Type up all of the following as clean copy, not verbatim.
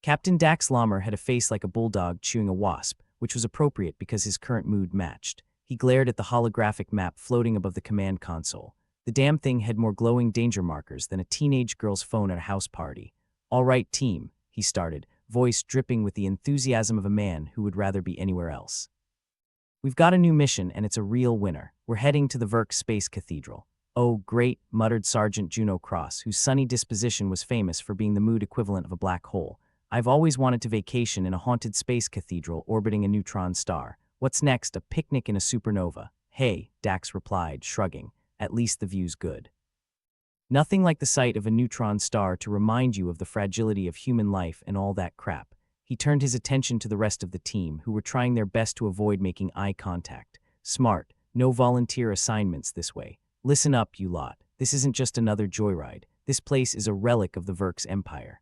Captain Dax Lammer had a face like a bulldog chewing a wasp, which was appropriate because his current mood matched. He glared at the holographic map floating above the command console. The damn thing had more glowing danger markers than a teenage girl's phone at a house party. "All right, team," he started, voice dripping with the enthusiasm of a man who would rather be anywhere else. "We've got a new mission, and it's a real winner. We're heading to the Vurx Space Cathedral." "Oh, great," muttered Sergeant Juno Cross, whose sunny disposition was famous for being the mood equivalent of a black hole. "I've always wanted to vacation in a haunted space cathedral orbiting a neutron star. What's next, a picnic in a supernova?" "Hey," Dax replied, shrugging, "at least the view's good." Nothing like the sight of a neutron star to remind you of the fragility of human life and all that crap. He turned his attention to the rest of the team, who were trying their best to avoid making eye contact. "Smart. No volunteer assignments this way. Listen up, you lot. This isn't just another joyride. This place is a relic of the Vurx Empire.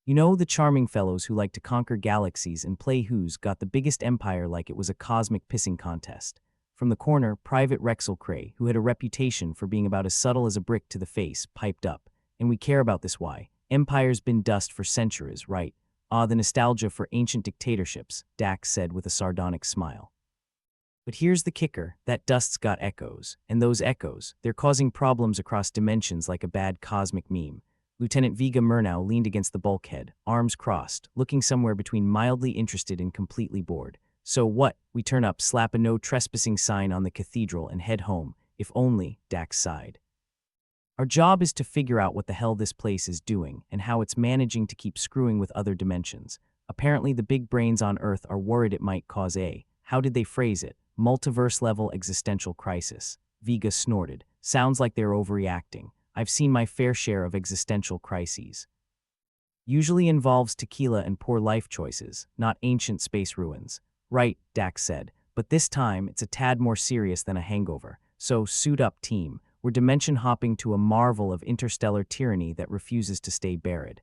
You know, the charming fellows who like to conquer galaxies and play who's got the biggest empire like it was a cosmic pissing contest." From the corner, Private Rexel Cray, who had a reputation for being about as subtle as a brick to the face, piped up. "And we care about this why. Empire's been dust for centuries, right? Ah, the nostalgia for ancient dictatorships," Dax said with a sardonic smile. "But here's the kicker, that dust's got echoes, and those echoes, they're causing problems across dimensions like a bad cosmic meme." Lieutenant Viga Murnau leaned against the bulkhead, arms crossed, looking somewhere between mildly interested and completely bored. "So what? We turn up, slap a no trespassing sign on the cathedral and head home. If only," Dax sighed. "Our job is to figure out what the hell this place is doing and how it's managing to keep screwing with other dimensions. Apparently the big brains on Earth are worried it might cause a, how did they phrase it, multiverse-level existential crisis." Viga snorted. "Sounds like they're overreacting. I've seen my fair share of existential crises. Usually involves tequila and poor life choices, not ancient space ruins." "Right," Dax said, "but this time it's a tad more serious than a hangover. So suit up, team. We're dimension hopping to a marvel of interstellar tyranny that refuses to stay buried.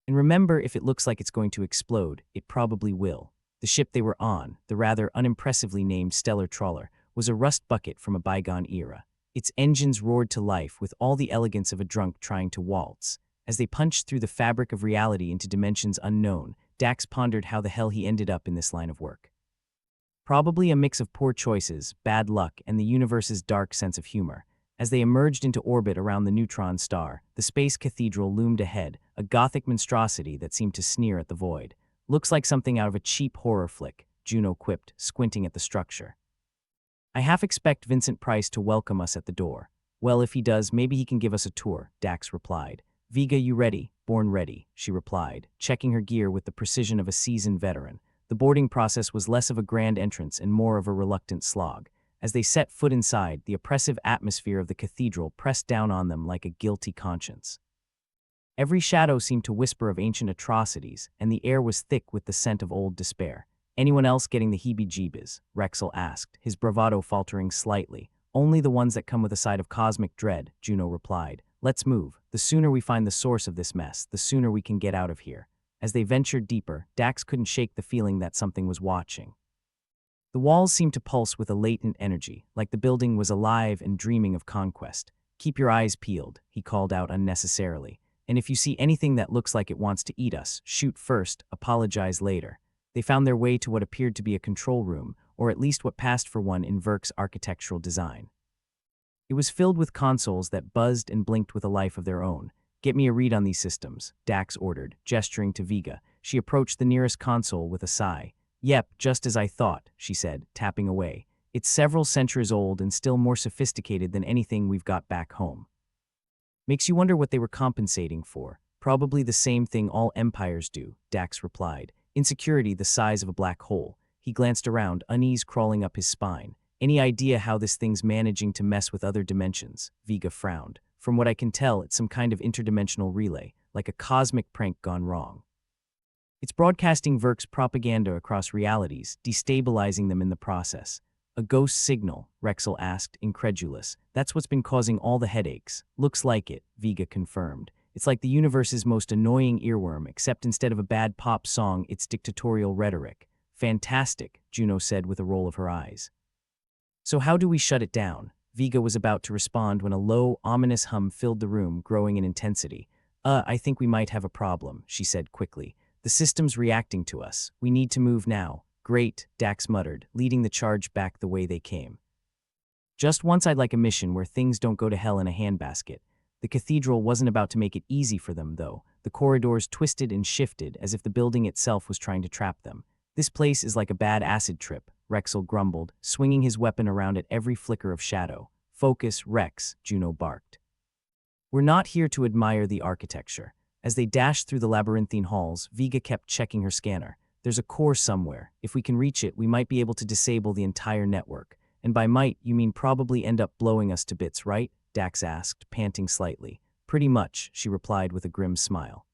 And remember, if it looks like it's going to explode, it probably will." The ship they were on, the rather unimpressively named Stellar Trawler, was a rust bucket from a bygone era. Its engines roared to life with all the elegance of a drunk trying to waltz. As they punched through the fabric of reality into dimensions unknown, Dax pondered how the hell he ended up in this line of work. Probably a mix of poor choices, bad luck, and the universe's dark sense of humor. As they emerged into orbit around the neutron star, the space cathedral loomed ahead, a gothic monstrosity that seemed to sneer at the void. "Looks like something out of a cheap horror flick," Juno quipped, squinting at the structure. "I half expect Vincent Price to welcome us at the door." "Well, if he does, maybe he can give us a tour," Dax replied. "Viga, you ready?" "Born ready," she replied, checking her gear with the precision of a seasoned veteran. The boarding process was less of a grand entrance and more of a reluctant slog. As they set foot inside, the oppressive atmosphere of the cathedral pressed down on them like a guilty conscience. Every shadow seemed to whisper of ancient atrocities, and the air was thick with the scent of old despair. "Anyone else getting the heebie-jeebies?" Rexel asked, his bravado faltering slightly. "Only the ones that come with a side of cosmic dread," Juno replied. "Let's move. The sooner we find the source of this mess, the sooner we can get out of here." As they ventured deeper, Dax couldn't shake the feeling that something was watching. The walls seemed to pulse with a latent energy, like the building was alive and dreaming of conquest. "Keep your eyes peeled," he called out unnecessarily. "And if you see anything that looks like it wants to eat us, shoot first, apologize later." They found their way to what appeared to be a control room, or at least what passed for one in Vurx architectural design. It was filled with consoles that buzzed and blinked with a life of their own. "Get me a read on these systems," Dax ordered, gesturing to Viga. She approached the nearest console with a sigh. "Yep, just as I thought," she said, tapping away. "It's several centuries old and still more sophisticated than anything we've got back home. Makes you wonder what they were compensating for." "Probably the same thing all empires do," Dax replied. "Insecurity the size of a black hole." He glanced around, unease crawling up his spine. "Any idea how this thing's managing to mess with other dimensions?" Viga frowned. "From what I can tell, it's some kind of interdimensional relay, like a cosmic prank gone wrong. It's broadcasting Vurx propaganda across realities, destabilizing them in the process." "A ghost signal?" Rexel asked, incredulous. "That's what's been causing all the headaches." "Looks like it," Viga confirmed. "It's like the universe's most annoying earworm, except instead of a bad pop song, it's dictatorial rhetoric." "Fantastic," Juno said with a roll of her eyes. "So how do we shut it down?" Viga was about to respond when a low, ominous hum filled the room, growing in intensity. I think we might have a problem, she said quickly. The system's reacting to us. We need to move now. Great, Dax muttered, leading the charge back the way they came. Just once I'd like a mission where things don't go to hell in a handbasket. The cathedral wasn't about to make it easy for them, though. The corridors twisted and shifted as if the building itself was trying to trap them. This place is like a bad acid trip, Rexel grumbled, swinging his weapon around at every flicker of shadow. Focus, Rex, Juno barked. We're not here to admire the architecture. As they dashed through the labyrinthine halls, Vega kept checking her scanner. There's a core somewhere. If we can reach it, we might be able to disable the entire network. And by might, you mean probably end up blowing us to bits, right? Dax asked, panting slightly. Pretty much, she replied with a grim smile.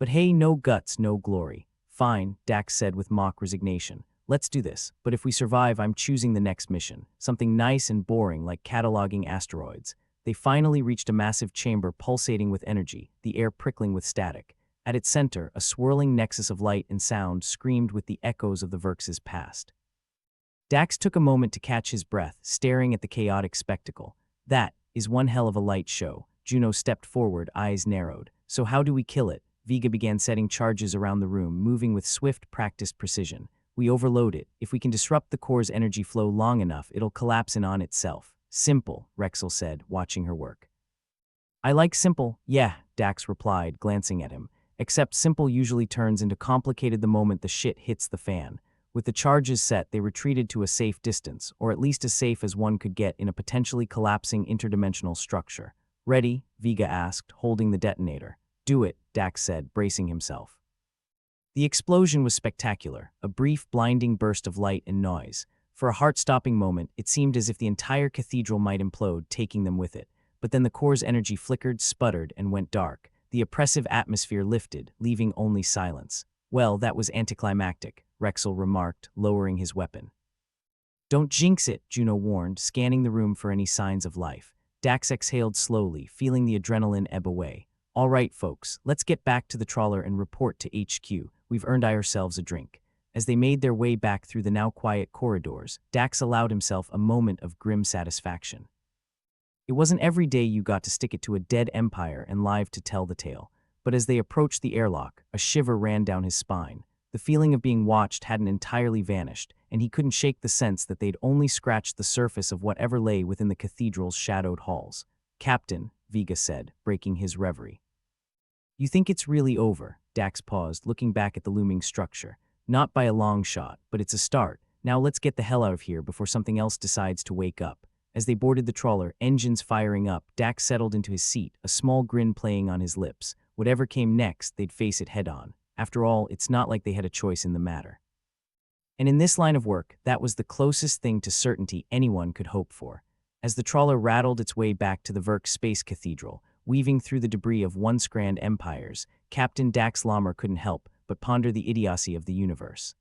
But hey, no guts, no glory. Fine, Dax said with mock resignation. Let's do this, but if we survive, I'm choosing the next mission. Something nice and boring like cataloging asteroids. They finally reached a massive chamber pulsating with energy, the air prickling with static. At its center, a swirling nexus of light and sound screamed with the echoes of the Vurx's past. Dax took a moment to catch his breath, staring at the chaotic spectacle. That is one hell of a light show. Juno stepped forward, eyes narrowed. So how do we kill it? Vega began setting charges around the room, moving with swift, practiced precision. We overload it. If we can disrupt the core's energy flow long enough, it'll collapse in on itself. Simple, Rexel said, watching her work. I like simple, yeah, Dax replied, glancing at him. Except simple usually turns into complicated the moment the shit hits the fan. With the charges set, they retreated to a safe distance, or at least as safe as one could get in a potentially collapsing interdimensional structure. Ready? Vega asked, holding the detonator. Do it, Dax said, bracing himself. The explosion was spectacular, a brief, blinding burst of light and noise. For a heart-stopping moment, it seemed as if the entire cathedral might implode, taking them with it. But then the core's energy flickered, sputtered, and went dark. The oppressive atmosphere lifted, leaving only silence. Well, that was anticlimactic, Rexel remarked, lowering his weapon. Don't jinx it, Juno warned, scanning the room for any signs of life. Dax exhaled slowly, feeling the adrenaline ebb away. All right, folks, let's get back to the trawler and report to HQ. We've earned ourselves a drink. As they made their way back through the now quiet corridors, Dax allowed himself a moment of grim satisfaction. It wasn't every day you got to stick it to a dead empire and live to tell the tale. But as they approached the airlock, a shiver ran down his spine. The feeling of being watched hadn't entirely vanished, and he couldn't shake the sense that they'd only scratched the surface of whatever lay within the cathedral's shadowed halls. Captain, Vega said, breaking his reverie. You think it's really over? Dax paused, looking back at the looming structure. Not by a long shot, but it's a start. Now let's get the hell out of here before something else decides to wake up. As they boarded the trawler, engines firing up, Dax settled into his seat, a small grin playing on his lips. Whatever came next, they'd face it head-on. After all, it's not like they had a choice in the matter. And in this line of work, that was the closest thing to certainty anyone could hope for. As the trawler rattled its way back to the Vurx Space Cathedral, weaving through the debris of once grand empires, Captain Dax Lammer couldn't help but ponder the idiocy of the universe.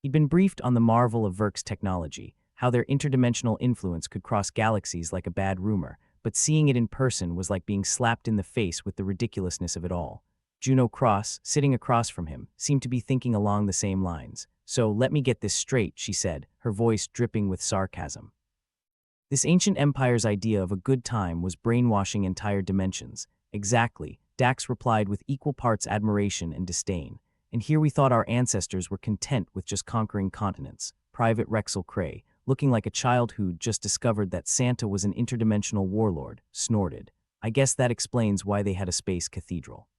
He'd been briefed on the marvel of Vurx technology, how their interdimensional influence could cross galaxies like a bad rumor, but seeing it in person was like being slapped in the face with the ridiculousness of it all. Juno Cross, sitting across from him, seemed to be thinking along the same lines. So let me get this straight, she said, her voice dripping with sarcasm. This ancient empire's idea of a good time was brainwashing entire dimensions. Exactly, Dax replied with equal parts admiration and disdain. And here we thought our ancestors were content with just conquering continents. Private Rexel Cray, looking like a child who'd just discovered that Santa was an interdimensional warlord, snorted. I guess that explains why they had a space cathedral.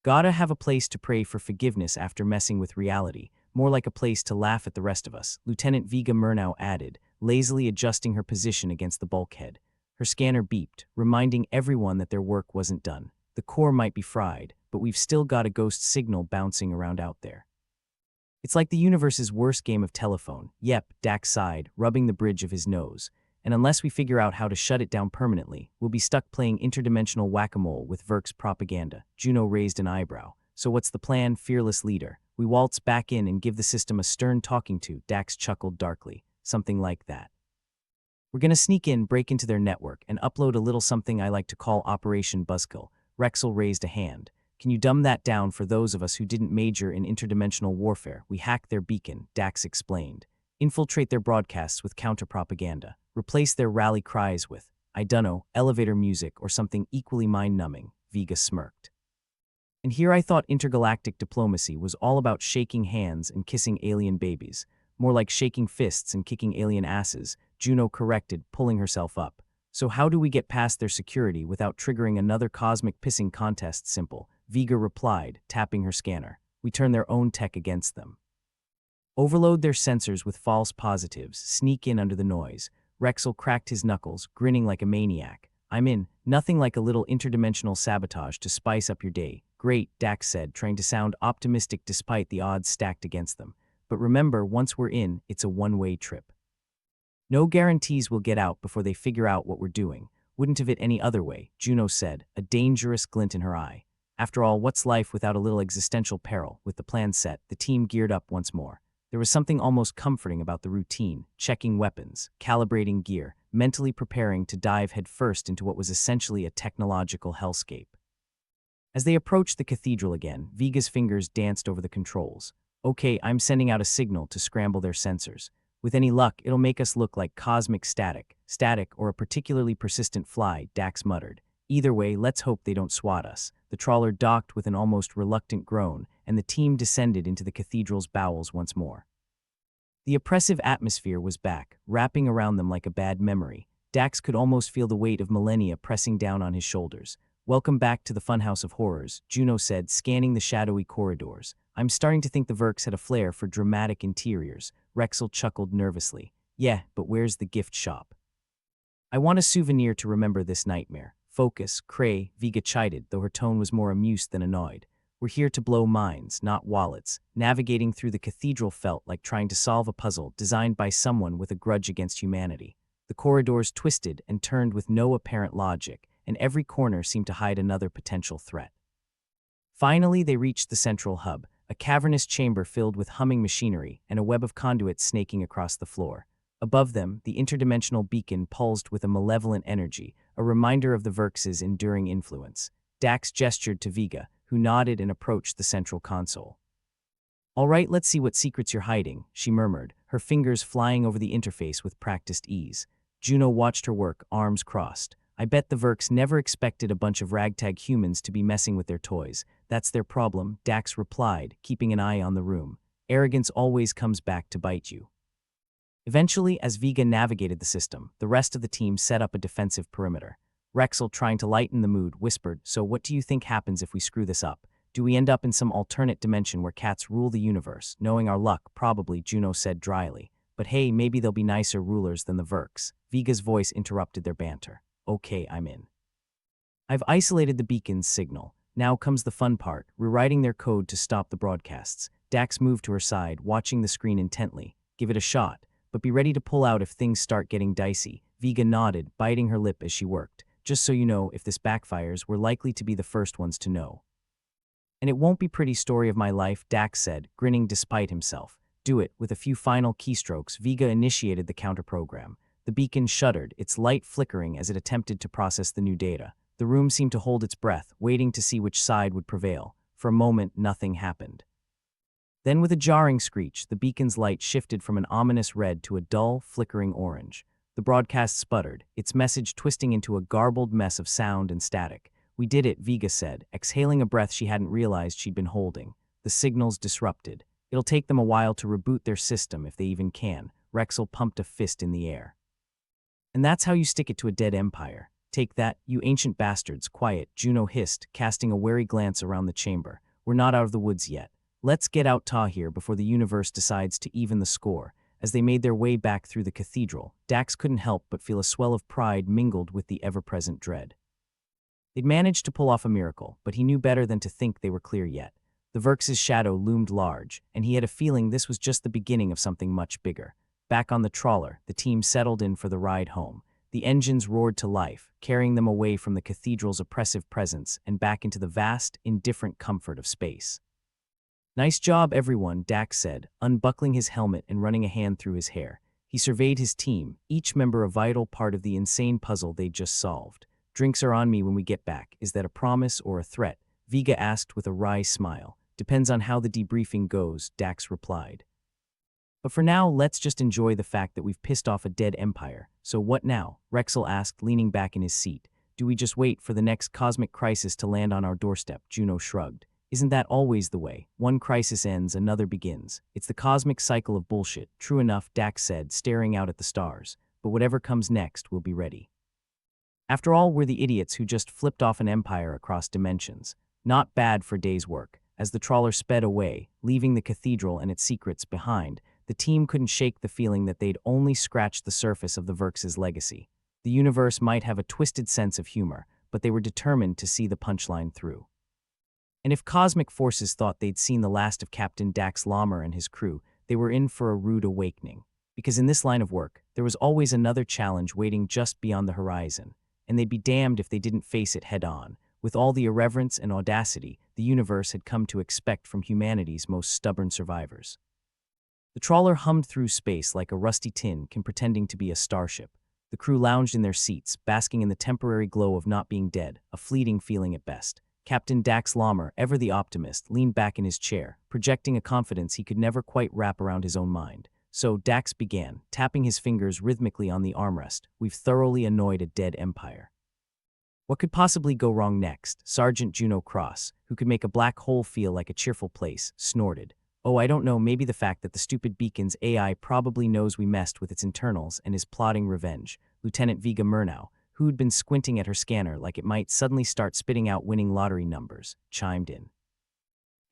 Gotta have a place to pray for forgiveness after messing with reality, more like a place to laugh at the rest of us, Lieutenant Vega Murnau added, lazily adjusting her position against the bulkhead. Her scanner beeped, reminding everyone that their work wasn't done. The core might be fried, but we've still got a ghost signal bouncing around out there. It's like the universe's worst game of telephone. Yep, Dax sighed, rubbing the bridge of his nose. And unless we figure out how to shut it down permanently, we'll be stuck playing interdimensional whack-a-mole with Vurx propaganda. Juno raised an eyebrow. So what's the plan, fearless leader? We waltz back in and give the system a stern talking to, Dax chuckled darkly. Something like that. We're gonna sneak in, break into their network, and upload a little something I like to call Operation Buzzkill. Rexel raised a hand. Can you dumb that down for those of us who didn't major in interdimensional warfare? We hack their beacon, Dax explained. Infiltrate their broadcasts with counter-propaganda. Replace their rally cries with, I dunno, elevator music or something equally mind-numbing. Vega smirked. And here I thought intergalactic diplomacy was all about shaking hands and kissing alien babies. More like shaking fists and kicking alien asses, Juno corrected, pulling herself up. So how do we get past their security without triggering another cosmic pissing contest? Simple, Vega replied, tapping her scanner. We turn their own tech against them. Overload their sensors with false positives, sneak in under the noise. Rexel cracked his knuckles, grinning like a maniac. I'm in, nothing like a little interdimensional sabotage to spice up your day. Great, Dax said, trying to sound optimistic despite the odds stacked against them. But remember, once we're in, it's a one-way trip. No guarantees we'll get out before they figure out what we're doing. Wouldn't have it any other way, Juno said, a dangerous glint in her eye. After all, what's life without a little existential peril? With the plan set, the team geared up once more. There was something almost comforting about the routine, checking weapons, calibrating gear, mentally preparing to dive headfirst into what was essentially a technological hellscape. As they approached the cathedral again, Vega's fingers danced over the controls. Okay, I'm sending out a signal to scramble their sensors. With any luck, it'll make us look like cosmic static, or a particularly persistent fly, Dax muttered. Either way, let's hope they don't swat us. The trawler docked with an almost reluctant groan, and the team descended into the cathedral's bowels once more. The oppressive atmosphere was back, wrapping around them like a bad memory. Dax could almost feel the weight of millennia pressing down on his shoulders. Welcome back to the funhouse of horrors, Juno said, scanning the shadowy corridors. I'm starting to think the Vurx had a flair for dramatic interiors. Rexel chuckled nervously. Yeah, but where's the gift shop? I want a souvenir to remember this nightmare. Focus, Cray, Vega chided, though her tone was more amused than annoyed. We're here to blow minds, not wallets. Navigating through the cathedral felt like trying to solve a puzzle designed by someone with a grudge against humanity. The corridors twisted and turned with no apparent logic, and every corner seemed to hide another potential threat. Finally, they reached the central hub, a cavernous chamber filled with humming machinery and a web of conduits snaking across the floor. Above them, the interdimensional beacon pulsed with a malevolent energy, a reminder of the Vurx's enduring influence. Dax gestured to Vega, who nodded and approached the central console. All right, let's see what secrets you're hiding, she murmured, her fingers flying over the interface with practiced ease. Juno watched her work, arms crossed. I bet the Vurx never expected a bunch of ragtag humans to be messing with their toys. That's their problem, Dax replied, keeping an eye on the room. Arrogance always comes back to bite you. Eventually, as Vega navigated the system, the rest of the team set up a defensive perimeter. Rexel, trying to lighten the mood, whispered, So what do you think happens if we screw this up? Do we end up in some alternate dimension where cats rule the universe? Knowing our luck, probably, Juno said dryly. But hey, maybe they'll be nicer rulers than the Vurx. Vega's voice interrupted their banter. Okay, I'm in. I've isolated the beacon's signal. Now comes the fun part, rewriting their code to stop the broadcasts. Dax moved to her side, watching the screen intently. Give it a shot, but be ready to pull out if things start getting dicey. Vega nodded, biting her lip as she worked. Just so you know, if this backfires, we're likely to be the first ones to know. And it won't be pretty story of my life, Dax said, grinning despite himself. Do it. With a few final keystrokes, Vega initiated the counter-program. The beacon shuddered, its light flickering as it attempted to process the new data. The room seemed to hold its breath, waiting to see which side would prevail. For a moment, nothing happened. Then with a jarring screech, the beacon's light shifted from an ominous red to a dull, flickering orange. The broadcast sputtered, its message twisting into a garbled mess of sound and static. We did it, Vega said, exhaling a breath she hadn't realized she'd been holding. The signal's disrupted. It'll take them a while to reboot their system if they even can. Rexel pumped a fist in the air. And that's how you stick it to a dead empire. Take that, you ancient bastards. Quiet, Juno hissed, casting a wary glance around the chamber. We're not out of the woods yet. Let's get out here before the universe decides to even the score. As they made their way back through the cathedral, Dax couldn't help but feel a swell of pride mingled with the ever-present dread. They'd managed to pull off a miracle, but he knew better than to think they were clear yet. The Vurx's shadow loomed large, and he had a feeling this was just the beginning of something much bigger. Back on the trawler, the team settled in for the ride home. The engines roared to life, carrying them away from the cathedral's oppressive presence and back into the vast, indifferent comfort of space. Nice job, everyone, Dax said, unbuckling his helmet and running a hand through his hair. He surveyed his team, each member a vital part of the insane puzzle they'd just solved. Drinks are on me when we get back. Is that a promise or a threat? Vega asked with a wry smile. Depends on how the debriefing goes, Dax replied. But for now, let's just enjoy the fact that we've pissed off a dead empire. So what now? Rexel asked, leaning back in his seat. Do we just wait for the next cosmic crisis to land on our doorstep? Juno shrugged. Isn't that always the way? One crisis ends, another begins. It's the cosmic cycle of bullshit. True enough, Dax said, staring out at the stars. But whatever comes next, we'll be ready. After all, we're the idiots who just flipped off an empire across dimensions. Not bad for a day's work. As the trawler sped away, leaving the cathedral and its secrets behind, the team couldn't shake the feeling that they'd only scratched the surface of the Vurx's legacy. The universe might have a twisted sense of humor, but they were determined to see the punchline through. And if cosmic forces thought they'd seen the last of Captain Dax Lammer and his crew, they were in for a rude awakening. Because in this line of work, there was always another challenge waiting just beyond the horizon, and they'd be damned if they didn't face it head-on, with all the irreverence and audacity the universe had come to expect from humanity's most stubborn survivors. The trawler hummed through space like a rusty tin pretending to be a starship. The crew lounged in their seats, basking in the temporary glow of not being dead, a fleeting feeling at best. Captain Dax Lammer, ever the optimist, leaned back in his chair, projecting a confidence he could never quite wrap around his own mind. So Dax began, tapping his fingers rhythmically on the armrest. We've thoroughly annoyed a dead empire. What could possibly go wrong next? Sergeant Juno Cross, who could make a black hole feel like a cheerful place, snorted. Oh, I don't know, maybe the fact that the stupid beacon's AI probably knows we messed with its internals and is plotting revenge. Lieutenant Vega Murnau, who'd been squinting at her scanner like it might suddenly start spitting out winning lottery numbers, chimed in.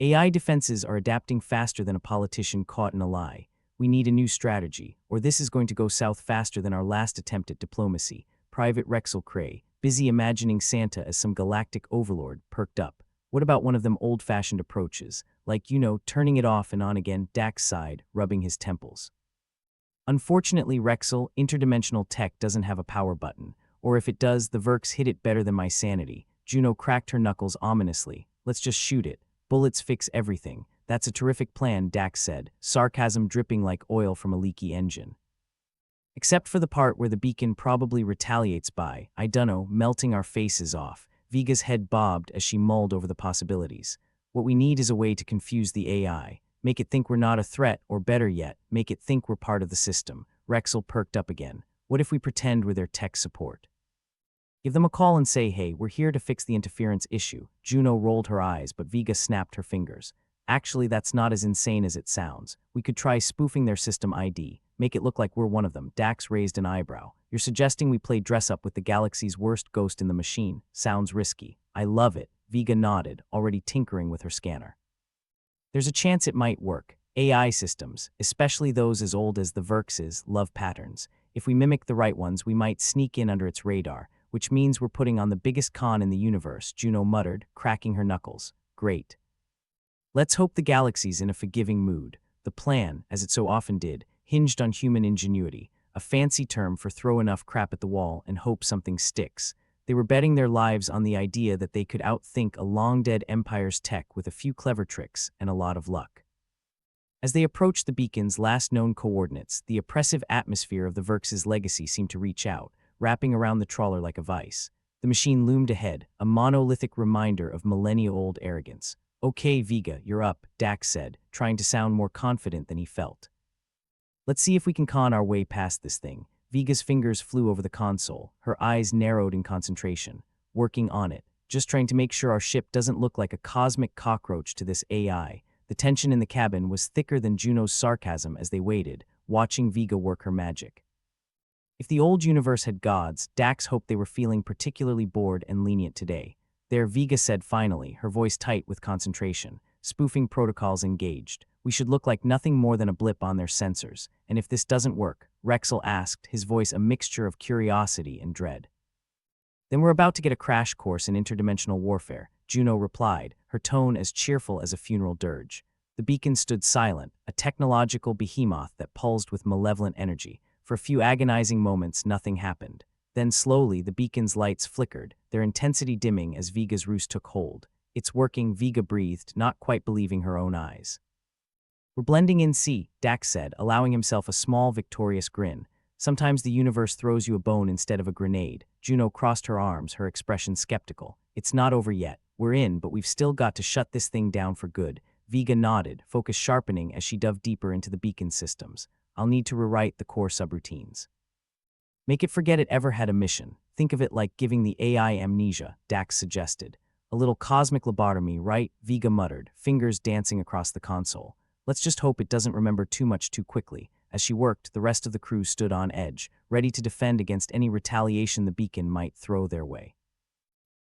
AI defenses are adapting faster than a politician caught in a lie. We need a new strategy, or this is going to go south faster than our last attempt at diplomacy. Private Rexel Cray, busy imagining Santa as some galactic overlord, perked up. What about one of them old-fashioned approaches, like, turning it off and on again? Dax sighed, rubbing his temples. Unfortunately, Rexel, interdimensional tech doesn't have a power button, or if it does, the Vurx hit it better than my sanity. Juno cracked her knuckles ominously. Let's just shoot it. Bullets fix everything. That's a terrific plan, Dax said, sarcasm dripping like oil from a leaky engine. Except for the part where the beacon probably retaliates by, I dunno, melting our faces off. Vega's head bobbed as she mulled over the possibilities. What we need is a way to confuse the AI. Make it think we're not a threat, or better yet, make it think we're part of the system. Rexel perked up again. What if we pretend we're their tech support? Give them a call and say, hey, we're here to fix the interference issue. Juno rolled her eyes, but Vega snapped her fingers. Actually, that's not as insane as it sounds. We could try spoofing their system ID. Make it look like we're one of them. Dax raised an eyebrow. You're suggesting we play dress-up with the galaxy's worst ghost in the machine. Sounds risky. I love it. Vega nodded, already tinkering with her scanner. There's a chance it might work. AI systems, especially those as old as the Vurx's, love patterns. If we mimic the right ones, we might sneak in under its radar, which means we're putting on the biggest con in the universe, Juno muttered, cracking her knuckles. Great. Let's hope the galaxy's in a forgiving mood. The plan, as it so often did, hinged on human ingenuity, a fancy term for throw enough crap at the wall and hope something sticks. They were betting their lives on the idea that they could outthink a long-dead empire's tech with a few clever tricks and a lot of luck. As they approached the beacon's last known coordinates, the oppressive atmosphere of the Vurx's legacy seemed to reach out, wrapping around the trawler like a vice. The machine loomed ahead, a monolithic reminder of millennia-old arrogance. Okay, Vega, you're up, Dax said, trying to sound more confident than he felt. Let's see if we can con our way past this thing. Vega's fingers flew over the console, her eyes narrowed in concentration. Working on it, just trying to make sure our ship doesn't look like a cosmic cockroach to this AI. The tension in the cabin was thicker than Juno's sarcasm as they waited, watching Vega work her magic. If the old universe had gods, Dax hoped they were feeling particularly bored and lenient today. There, Vega said finally, her voice tight with concentration. Spoofing protocols engaged. We should look like nothing more than a blip on their sensors. And if this doesn't work, Rexel asked, his voice a mixture of curiosity and dread. Then we're about to get a crash course in interdimensional warfare, Juno replied, her tone as cheerful as a funeral dirge. The beacon stood silent, a technological behemoth that pulsed with malevolent energy. For a few agonizing moments, nothing happened. Then slowly, the beacon's lights flickered, their intensity dimming as Vega's ruse took hold. It's working, Vega breathed, not quite believing her own eyes. We're blending in, see, Dax said, allowing himself a small, victorious grin. Sometimes the universe throws you a bone instead of a grenade. Juno crossed her arms, her expression skeptical. It's not over yet. We're in, but we've still got to shut this thing down for good. Vega nodded, focus sharpening as she dove deeper into the beacon systems. I'll need to rewrite the core subroutines. Make it forget it ever had a mission. Think of it like giving the AI amnesia, Dax suggested. A little cosmic lobotomy, right? Vega muttered, fingers dancing across the console. Let's just hope it doesn't remember too much too quickly. As she worked, the rest of the crew stood on edge, ready to defend against any retaliation the beacon might throw their way.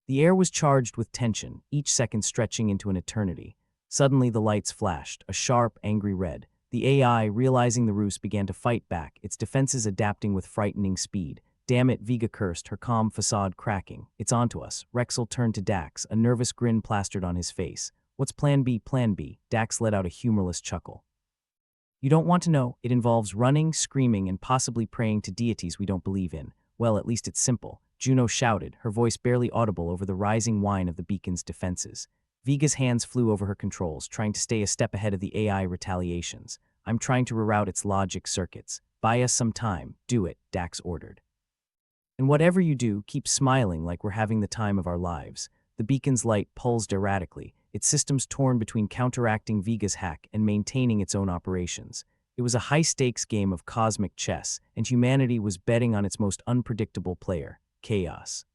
The air was charged with tension, each second stretching into an eternity. Suddenly the lights flashed, a sharp, angry red. The AI, realizing the ruse, began to fight back, its defenses adapting with frightening speed. Damn it, Vega cursed, her calm facade cracking. It's onto us. Rexel turned to Dax, a nervous grin plastered on his face. What's plan B, plan B? Dax let out a humorless chuckle. You don't want to know. It involves running, screaming, and possibly praying to deities we don't believe in. Well, at least it's simple. Juno shouted, her voice barely audible over the rising whine of the beacon's defenses. Vega's hands flew over her controls, trying to stay a step ahead of the AI retaliations. I'm trying to reroute its logic circuits. Buy us some time. Do it, Dax ordered. And whatever you do, keep smiling like we're having the time of our lives. The beacon's light pulsed erratically, its systems torn between counteracting Vega's hack and maintaining its own operations. It was a high-stakes game of cosmic chess, and humanity was betting on its most unpredictable player, chaos.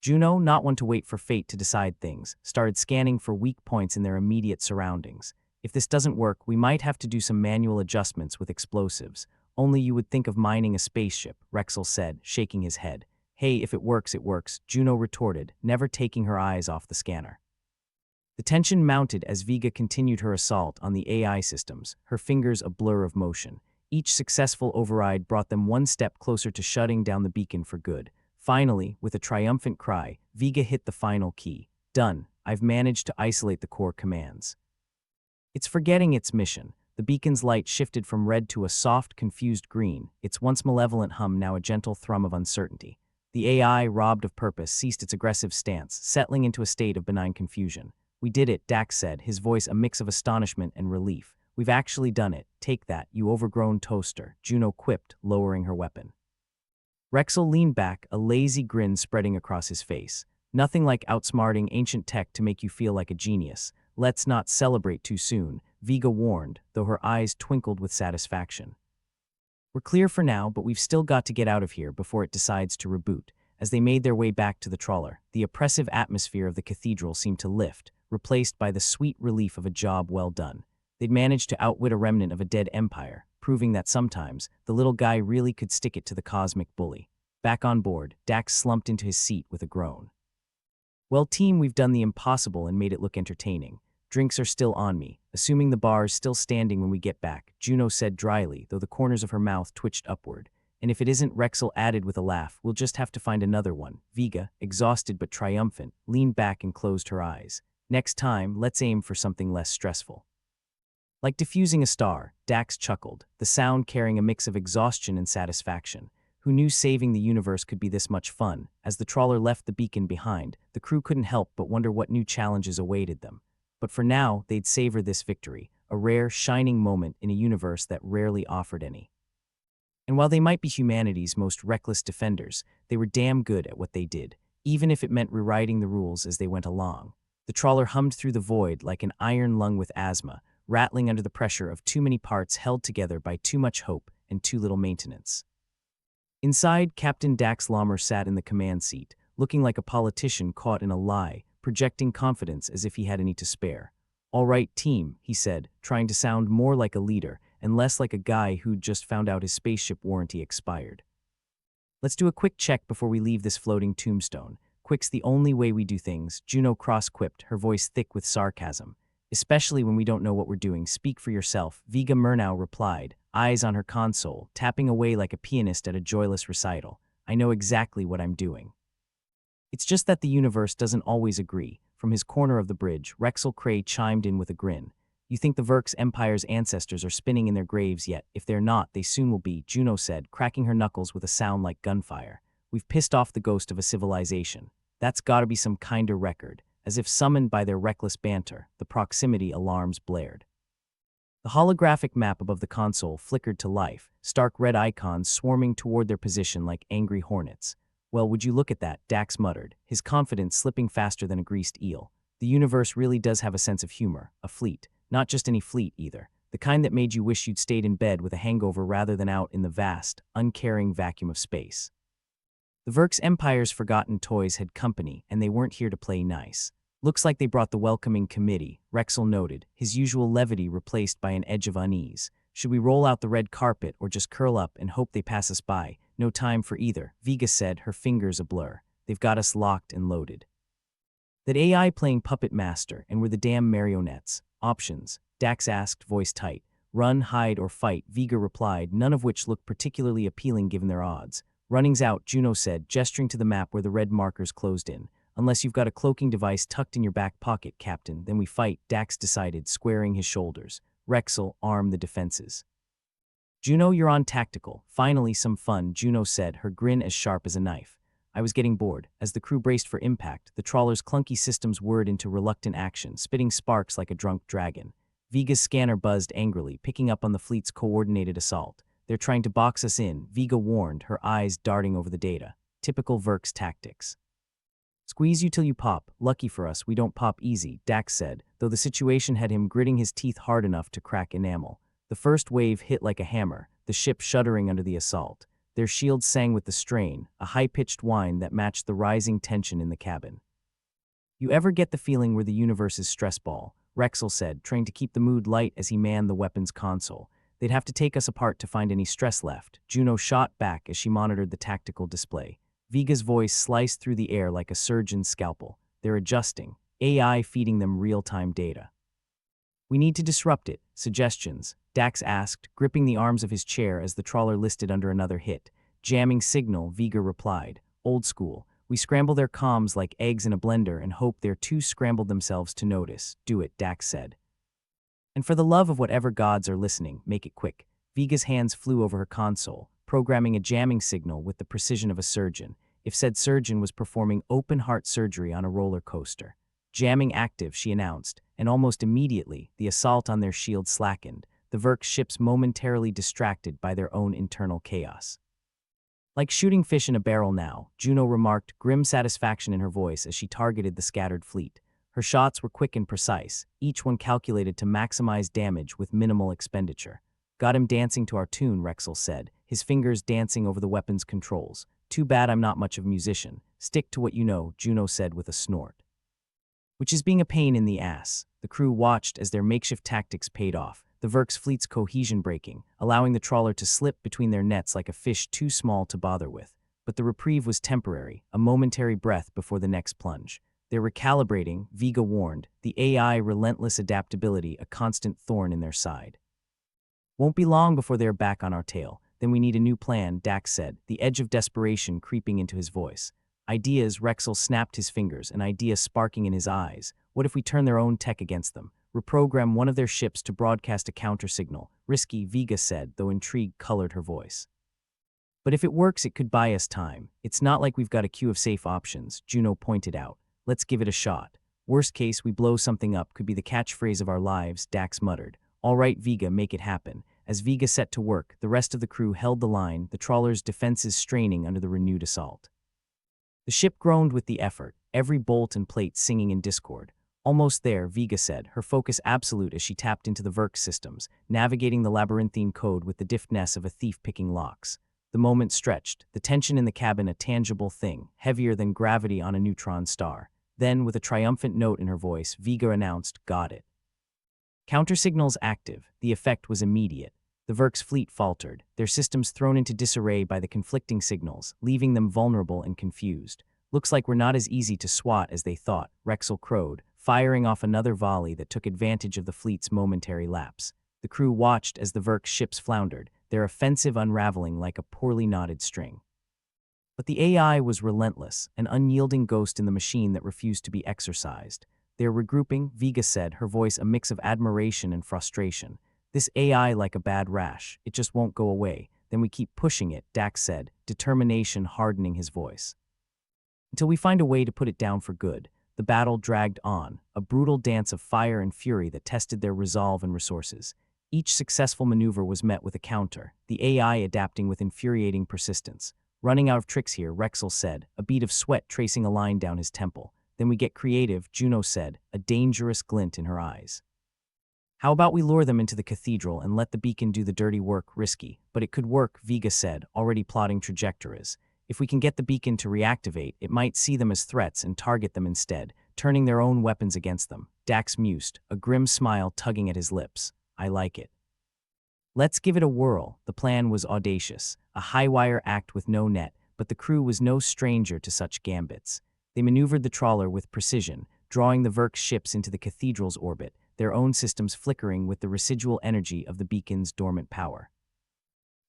Juno, not one to wait for fate to decide things, started scanning for weak points in their immediate surroundings. If this doesn't work, we might have to do some manual adjustments with explosives. Only you would think of mining a spaceship, Rexel said, shaking his head. Hey, if it works, Juno retorted, never taking her eyes off the scanner. The tension mounted as Vega continued her assault on the AI systems, her fingers a blur of motion. Each successful override brought them one step closer to shutting down the beacon for good. Finally, with a triumphant cry, Vega hit the final key. Done. I've managed to isolate the core commands. It's forgetting its mission. The beacon's light shifted from red to a soft, confused green, its once malevolent hum now a gentle thrum of uncertainty. The AI, robbed of purpose, ceased its aggressive stance, settling into a state of benign confusion. We did it, Dax said, his voice a mix of astonishment and relief. We've actually done it. Take that, you overgrown toaster, Juno quipped, lowering her weapon. Rexel leaned back, a lazy grin spreading across his face. Nothing like outsmarting ancient tech to make you feel like a genius. Let's not celebrate too soon, Vega warned, though her eyes twinkled with satisfaction. We're clear for now, but we've still got to get out of here before it decides to reboot. As they made their way back to the trawler, the oppressive atmosphere of the cathedral seemed to lift, replaced by the sweet relief of a job well done. They'd managed to outwit a remnant of a dead empire, proving that sometimes the little guy really could stick it to the cosmic bully. Back on board, Dax slumped into his seat with a groan. Well, team, we've done the impossible and made it look entertaining. Drinks are still on me, assuming the bar's still standing when we get back, Juno said dryly, though the corners of her mouth twitched upward. And if it isn't, Rexel added with a laugh, we'll just have to find another one. Vega, exhausted but triumphant, leaned back and closed her eyes. Next time, let's aim for something less stressful. Like diffusing a star, Dax chuckled, the sound carrying a mix of exhaustion and satisfaction. Who knew saving the universe could be this much fun? As the trawler left the beacon behind, the crew couldn't help but wonder what new challenges awaited them. But for now, they'd savor this victory, a rare, shining moment in a universe that rarely offered any. And while they might be humanity's most reckless defenders, they were damn good at what they did, even if it meant rewriting the rules as they went along. The trawler hummed through the void like an iron lung with asthma, rattling under the pressure of too many parts held together by too much hope and too little maintenance. Inside, Captain Dax Lammer sat in the command seat, looking like a politician caught in a lie, projecting confidence as if he had any to spare. All right, team, he said, trying to sound more like a leader and less like a guy who'd just found out his spaceship warranty expired. Let's do a quick check before we leave this floating tombstone. Quick's the only way we do things, Juno cross-quipped, her voice thick with sarcasm. Especially when we don't know what we're doing. Speak for yourself, Vega Murnau replied, eyes on her console, tapping away like a pianist at a joyless recital. I know exactly what I'm doing. It's just that the universe doesn't always agree. From his corner of the bridge, Rexel Cray chimed in with a grin. You think the Vurx Empire's ancestors are spinning in their graves yet? If they're not, they soon will be, Juno said, cracking her knuckles with a sound like gunfire. We've pissed off the ghost of a civilization. That's gotta be some kinder record. As if summoned by their reckless banter, the proximity alarms blared. The holographic map above the console flickered to life, stark red icons swarming toward their position like angry hornets. Well, would you look at that, Dax muttered, his confidence slipping faster than a greased eel. The universe really does have a sense of humor, a fleet. Not just any fleet, either. The kind that made you wish you'd stayed in bed with a hangover rather than out in the vast, uncaring vacuum of space. The Vurx Empire's forgotten toys had company, and they weren't here to play nice. Looks like they brought the welcoming committee, Rexel noted, his usual levity replaced by an edge of unease. Should we roll out the red carpet or just curl up and hope they pass us by? No time for either, Vega said, her fingers a blur. They've got us locked and loaded. That AI playing puppet master, and we're the damn marionettes. Options, Dax asked, voice tight. Run, hide, or fight, Vega replied, none of which looked particularly appealing given their odds. Running's out, Juno said, gesturing to the map where the red markers closed in. Unless you've got a cloaking device tucked in your back pocket, Captain, then we fight, Dax decided, squaring his shoulders. Rexel, arm the defenses. Juno, you're on tactical. Finally, some fun, Juno said, her grin as sharp as a knife. I was getting bored. As the crew braced for impact, the trawler's clunky systems whirred into reluctant action, spitting sparks like a drunk dragon. Vega's scanner buzzed angrily, picking up on the fleet's coordinated assault. They're trying to box us in, Vega warned, her eyes darting over the data. Typical Vurx tactics. Squeeze you till you pop. Lucky for us, we don't pop easy, Dax said, though the situation had him gritting his teeth hard enough to crack enamel. The first wave hit like a hammer, the ship shuddering under the assault. Their shields sang with the strain, a high-pitched whine that matched the rising tension in the cabin. You ever get the feeling we're the universe's stress ball? Rexel said, trying to keep the mood light as he manned the weapons console. They'd have to take us apart to find any stress left. Juno shot back as she monitored the tactical display. Vega's voice sliced through the air like a surgeon's scalpel. They're adjusting, AI feeding them real-time data. We need to disrupt it. Suggestions? Dax asked, gripping the arms of his chair as the trawler listed under another hit. Jamming signal, Vega replied. Old school. We scramble their comms like eggs in a blender and hope they're too scrambled themselves to notice. Do it, Dax said. And for the love of whatever gods are listening, make it quick. Vega's hands flew over her console, programming a jamming signal with the precision of a surgeon, if said surgeon was performing open-heart surgery on a roller coaster. Jamming active, she announced, and almost immediately, the assault on their shield slackened, the Vurx ships momentarily distracted by their own internal chaos. Like shooting fish in a barrel now, Juno remarked, grim satisfaction in her voice as she targeted the scattered fleet. Her shots were quick and precise, each one calculated to maximize damage with minimal expenditure. Got him dancing to our tune, Rexel said, his fingers dancing over the weapon's controls. Too bad I'm not much of a musician. Stick to what you know, Juno said with a snort. Which is being a pain in the ass. The crew watched as their makeshift tactics paid off, the Vurx fleet's cohesion breaking, allowing the trawler to slip between their nets like a fish too small to bother with. But the reprieve was temporary, a momentary breath before the next plunge. They're recalibrating, Vega warned, the AI relentless adaptability a constant thorn in their side. Won't be long before they're back on our tail. Then we need a new plan, Dax said, the edge of desperation creeping into his voice. Ideas, Rexel snapped his fingers, an idea sparking in his eyes. What if we turn their own tech against them? Reprogram one of their ships to broadcast a counter-signal. Risky, Vega said, though intrigue colored her voice. But if it works, it could buy us time. It's not like we've got a queue of safe options, Juno pointed out. Let's give it a shot. Worst case, we blow something up could be the catchphrase of our lives, Dax muttered. All right, Vega, make it happen. As Vega set to work, the rest of the crew held the line, the trawler's defenses straining under the renewed assault. The ship groaned with the effort, every bolt and plate singing in discord. Almost there, Vega said, her focus absolute as she tapped into the Vurx systems, navigating the labyrinthine code with the deftness of a thief picking locks. The moment stretched, the tension in the cabin a tangible thing, heavier than gravity on a neutron star. Then, with a triumphant note in her voice, Vega announced, got it. Countersignals active, the effect was immediate. The Vurx fleet faltered, their systems thrown into disarray by the conflicting signals, leaving them vulnerable and confused. Looks like we're not as easy to swat as they thought, Rexel crowed, firing off another volley that took advantage of the fleet's momentary lapse. The crew watched as the Vurx ships floundered, their offensive unraveling like a poorly knotted string. But the AI was relentless, an unyielding ghost in the machine that refused to be exorcised. They're regrouping, Vega said, her voice a mix of admiration and frustration. This AI like a bad rash, it just won't go away. Then we keep pushing it, Dax said, determination hardening his voice. Until we find a way to put it down for good. The battle dragged on, a brutal dance of fire and fury that tested their resolve and resources. Each successful maneuver was met with a counter, the AI adapting with infuriating persistence. Running out of tricks here, Rexel said, a bead of sweat tracing a line down his temple. Then we get creative, Juno said, a dangerous glint in her eyes. How about we lure them into the cathedral and let the beacon do the dirty work? Risky, but it could work, Vega said, already plotting trajectories. If we can get the beacon to reactivate, it might see them as threats and target them instead, turning their own weapons against them. Dax mused, a grim smile tugging at his lips. I like it. Let's give it a whirl. The plan was audacious, a high-wire act with no net, but the crew was no stranger to such gambits. They maneuvered the trawler with precision, drawing the Vurx ships into the cathedral's orbit, their own systems flickering with the residual energy of the beacon's dormant power.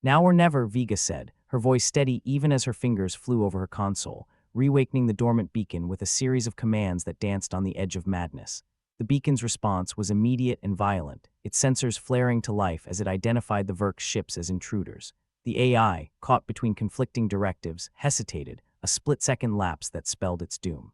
Now or never, Vega said, her voice steady even as her fingers flew over her console, reawakening the dormant beacon with a series of commands that danced on the edge of madness. The beacon's response was immediate and violent, its sensors flaring to life as it identified the Vurx ships as intruders. The AI, caught between conflicting directives, hesitated, a split-second lapse that spelled its doom.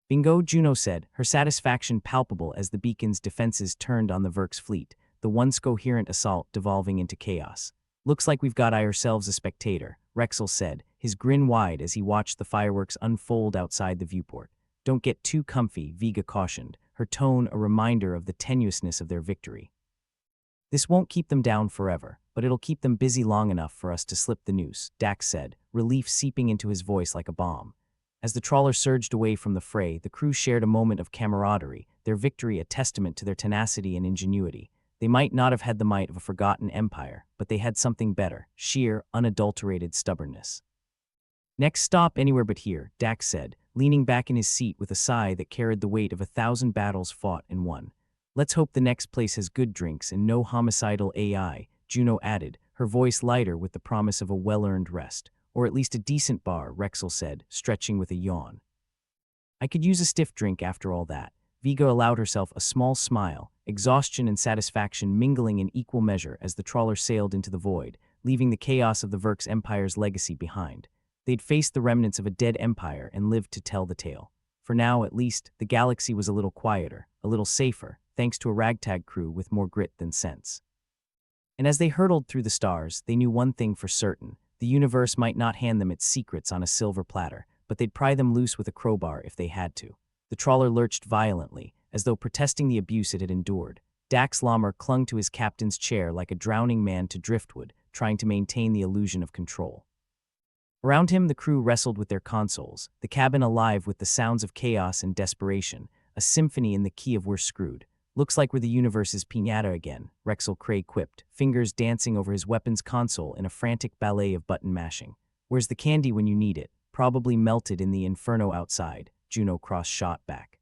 Bingo, Juno said, her satisfaction palpable as the beacon's defenses turned on the Vurx fleet, the once coherent assault devolving into chaos. Looks like we've got ourselves a spectator, Rexel said, his grin wide as he watched the fireworks unfold outside the viewport. Don't get too comfy, Vega cautioned, her tone a reminder of the tenuousness of their victory. This won't keep them down forever, but it'll keep them busy long enough for us to slip the noose, Dax said, relief seeping into his voice like a bomb. As the trawler surged away from the fray, the crew shared a moment of camaraderie, their victory a testament to their tenacity and ingenuity. They might not have had the might of a forgotten empire, but they had something better, sheer, unadulterated stubbornness. Next stop anywhere but here, Dax said, leaning back in his seat with a sigh that carried the weight of 1,000 battles fought and won. Let's hope the next place has good drinks and no homicidal AI, Juno added, her voice lighter with the promise of a well-earned rest. Or at least a decent bar, Rexel said, stretching with a yawn. I could use a stiff drink after all that. Vega allowed herself a small smile, exhaustion and satisfaction mingling in equal measure as the trawler sailed into the void, leaving the chaos of the Vurx Empire's legacy behind. They'd faced the remnants of a dead empire and lived to tell the tale. For now, at least, the galaxy was a little quieter, a little safer, thanks to a ragtag crew with more grit than sense. And as they hurtled through the stars, they knew one thing for certain. The universe might not hand them its secrets on a silver platter, but they'd pry them loose with a crowbar if they had to. The trawler lurched violently, as though protesting the abuse it had endured. Dax Lammer clung to his captain's chair like a drowning man to driftwood, trying to maintain the illusion of control. Around him, the crew wrestled with their consoles, the cabin alive with the sounds of chaos and desperation, a symphony in the key of "We're screwed." Looks like we're the universe's piñata again, Rexel Cray quipped, fingers dancing over his weapons console in a frantic ballet of button mashing. Where's the candy when you need it? Probably melted in the inferno outside, Juno cross-shot back.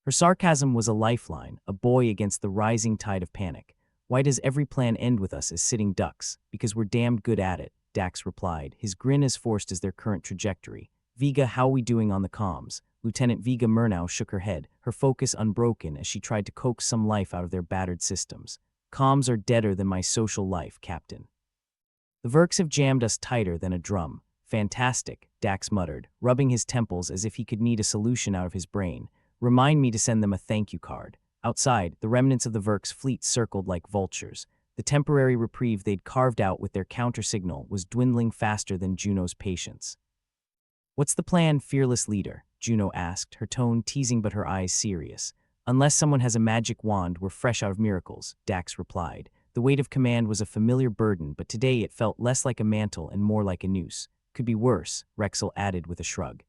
Her sarcasm was a lifeline, a buoy against the rising tide of panic. Why does every plan end with us as sitting ducks? Because we're damned good at it, Dax replied, his grin as forced as their current trajectory. Vega, how we doing on the comms? Lieutenant Vega Murnau shook her head, her focus unbroken as she tried to coax some life out of their battered systems. Comms are deader than my social life, Captain. The Vurx have jammed us tighter than a drum. Fantastic, Dax muttered, rubbing his temples as if he could need a solution out of his brain. Remind me to send them a thank you card. Outside, the remnants of the Vurx fleet circled like vultures. The temporary reprieve they'd carved out with their counter-signal was dwindling faster than Juno's patience. What's the plan, fearless leader? Juno asked, her tone teasing but her eyes serious. Unless someone has a magic wand, we're fresh out of miracles, Dax replied. The weight of command was a familiar burden, but today it felt less like a mantle and more like a noose. Could be worse, Rexel added with a shrug.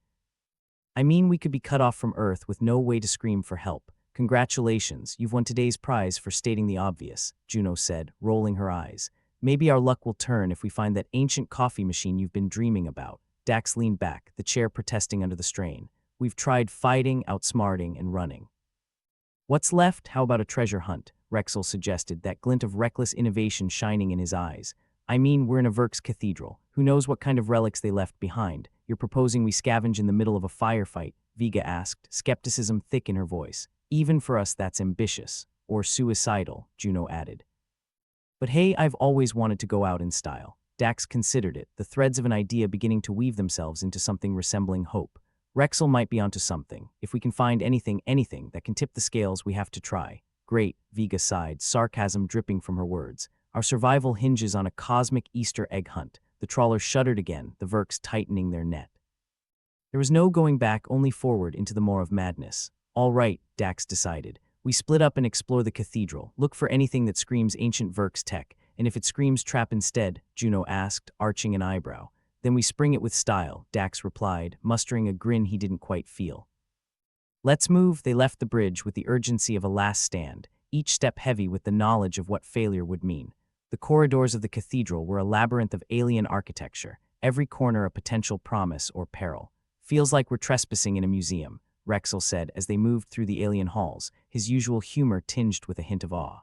I mean, we could be cut off from Earth with no way to scream for help. Congratulations, you've won today's prize for stating the obvious, Juno said, rolling her eyes. Maybe our luck will turn if we find that ancient coffee machine you've been dreaming about. Dax leaned back, the chair protesting under the strain. We've tried fighting, outsmarting, and running. What's left? How about a treasure hunt? Rexel suggested, that glint of reckless innovation shining in his eyes. I mean, we're in a Vurx cathedral. Who knows what kind of relics they left behind? You're proposing we scavenge in the middle of a firefight? Vega asked, skepticism thick in her voice. Even for us, that's ambitious. Or suicidal, Juno added. But hey, I've always wanted to go out in style. Dax considered it, the threads of an idea beginning to weave themselves into something resembling hope. Rexel might be onto something. If we can find anything that can tip the scales, we have to try. Great, Vega sighed, sarcasm dripping from her words. Our survival hinges on a cosmic Easter egg hunt. The trawler shuddered again, the Vurx tightening their net. There was no going back, only forward into the maw of madness. All right, Dax decided. We split up and explore the cathedral. Look for anything that screams ancient Vurx tech, and if it screams trap instead, Juno asked, arching an eyebrow. Then we spring it with style, Dax replied, mustering a grin he didn't quite feel. Let's move. They left the bridge with the urgency of a last stand, each step heavy with the knowledge of what failure would mean. The corridors of the cathedral were a labyrinth of alien architecture, every corner a potential promise or peril. Feels like we're trespassing in a museum, Rexel said as they moved through the alien halls, his usual humor tinged with a hint of awe.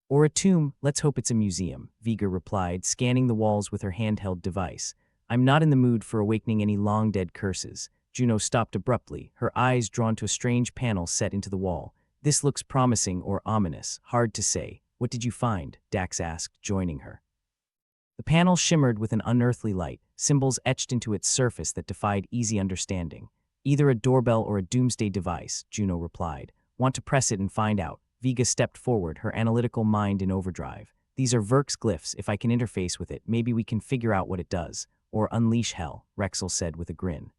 Or a tomb, let's hope it's a museum, Vega replied, scanning the walls with her handheld device. I'm not in the mood for awakening any long-dead curses. Juno stopped abruptly, her eyes drawn to a strange panel set into the wall. This looks promising or ominous, hard to say. What did you find? Dax asked, joining her. The panel shimmered with an unearthly light, symbols etched into its surface that defied easy understanding. Either a doorbell or a doomsday device, Juno replied. Want to press it and find out. Vega stepped forward, her analytical mind in overdrive. These are Vurx glyphs. If I can interface with it, maybe we can figure out what it does. Or unleash hell, Rexel said with a grin.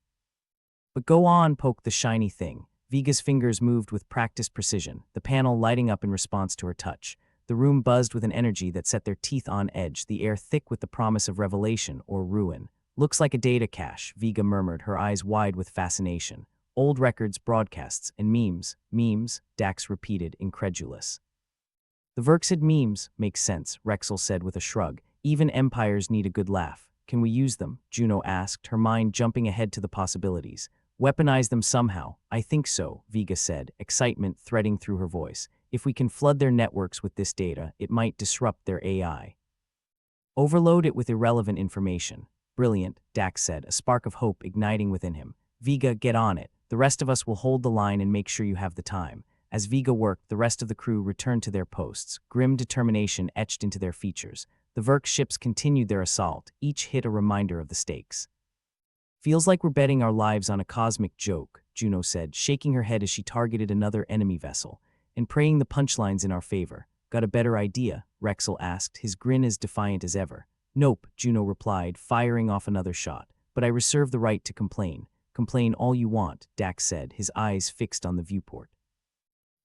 But go on, poked the shiny thing. Vega's fingers moved with practiced precision, the panel lighting up in response to her touch. The room buzzed with an energy that set their teeth on edge, the air thick with the promise of revelation or ruin. Looks like a data cache, Vega murmured, her eyes wide with fascination. Old records, broadcasts, and memes. Memes, Dax repeated, incredulous. The Vurxid memes make sense, Rexel said with a shrug. Even empires need a good laugh. Can we use them? Juno asked, her mind jumping ahead to the possibilities. Weaponize them somehow. I think so, Vega said, excitement threading through her voice. If we can flood their networks with this data, it might disrupt their AI. Overload it with irrelevant information. Brilliant, Dax said, a spark of hope igniting within him. Vega, get on it. The rest of us will hold the line and make sure you have the time. As Vega worked, the rest of the crew returned to their posts, grim determination etched into their features. The Vurx ships continued their assault, each hit a reminder of the stakes. Feels like we're betting our lives on a cosmic joke, Juno said, shaking her head as she targeted another enemy vessel, and praying the punchlines in our favor. Got a better idea? Rexel asked, his grin as defiant as ever. Nope, Juno replied, firing off another shot. But I reserve the right to complain. Complain all you want, Dax said, his eyes fixed on the viewport.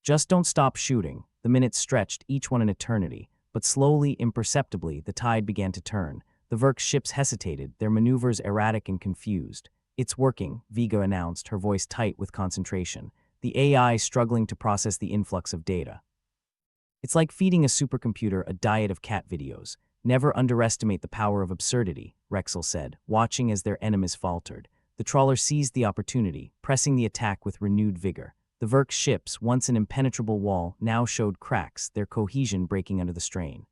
Just don't stop shooting. The minutes stretched, each one an eternity. But slowly, imperceptibly, the tide began to turn. The Vurx ships hesitated, their maneuvers erratic and confused. It's working, Vega announced, her voice tight with concentration. The AI struggling to process the influx of data. It's like feeding a supercomputer a diet of cat videos. Never underestimate the power of absurdity, Rexel said, watching as their enemies faltered. The trawler seized the opportunity, pressing the attack with renewed vigor. The Vurx ships, once an impenetrable wall, now showed cracks, their cohesion breaking under the strain.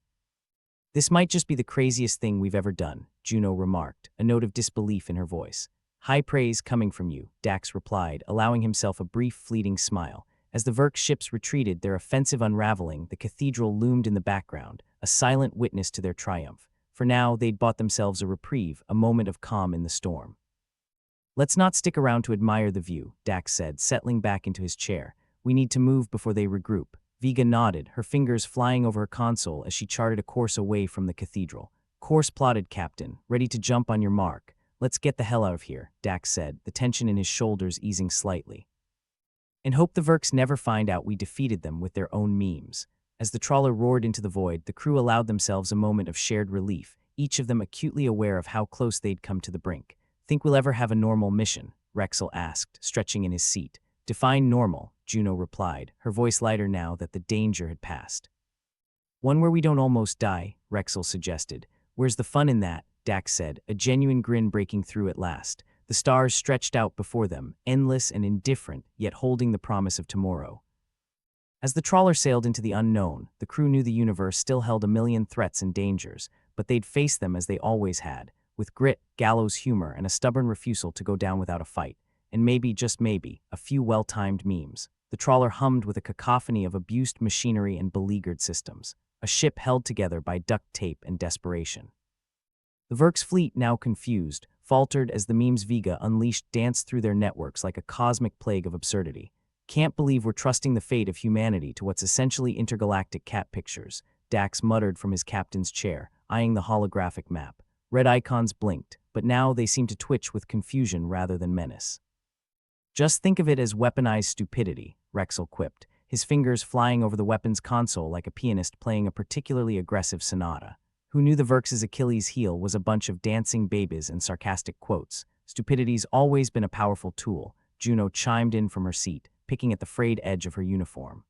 This might just be the craziest thing we've ever done, Juno remarked, a note of disbelief in her voice. High praise coming from you, Dax replied, allowing himself a brief fleeting smile. As the Vurx ships retreated, their offensive unraveling, the cathedral loomed in the background, a silent witness to their triumph. For now, they'd bought themselves a reprieve, a moment of calm in the storm. Let's not stick around to admire the view, Dax said, settling back into his chair. We need to move before they regroup. Vega nodded, her fingers flying over her console as she charted a course away from the cathedral. Course plotted, Captain. Ready to jump on your mark. Let's get the hell out of here, Dax said, the tension in his shoulders easing slightly. And hope the Vurx never find out we defeated them with their own memes. As the trawler roared into the void, the crew allowed themselves a moment of shared relief, each of them acutely aware of how close they'd come to the brink. Think we'll ever have a normal mission? Rexel asked, stretching in his seat. Define normal, Juno replied, her voice lighter now that the danger had passed. One where we don't almost die, Rexel suggested. Where's the fun in that? Dax said, a genuine grin breaking through at last. The stars stretched out before them, endless and indifferent, yet holding the promise of tomorrow. As the trawler sailed into the unknown, the crew knew the universe still held a million threats and dangers, but they'd face them as they always had, with grit, gallows humor, and a stubborn refusal to go down without a fight. And maybe, just maybe, a few well-timed memes. The trawler hummed with a cacophony of abused machinery and beleaguered systems, a ship held together by duct tape and desperation. The Vurx fleet, now confused, faltered as the memes Vega unleashed danced through their networks like a cosmic plague of absurdity. Can't believe we're trusting the fate of humanity to what's essentially intergalactic cat pictures, Dax muttered from his captain's chair, eyeing the holographic map. Red icons blinked, but now they seemed to twitch with confusion rather than menace. Just think of it as weaponized stupidity, Rexel quipped, his fingers flying over the weapons console like a pianist playing a particularly aggressive sonata. Who knew the Vurx's Achilles heel was a bunch of dancing babies and sarcastic quotes. Stupidity's always been a powerful tool, Juno chimed in from her seat, picking at the frayed edge of her uniform.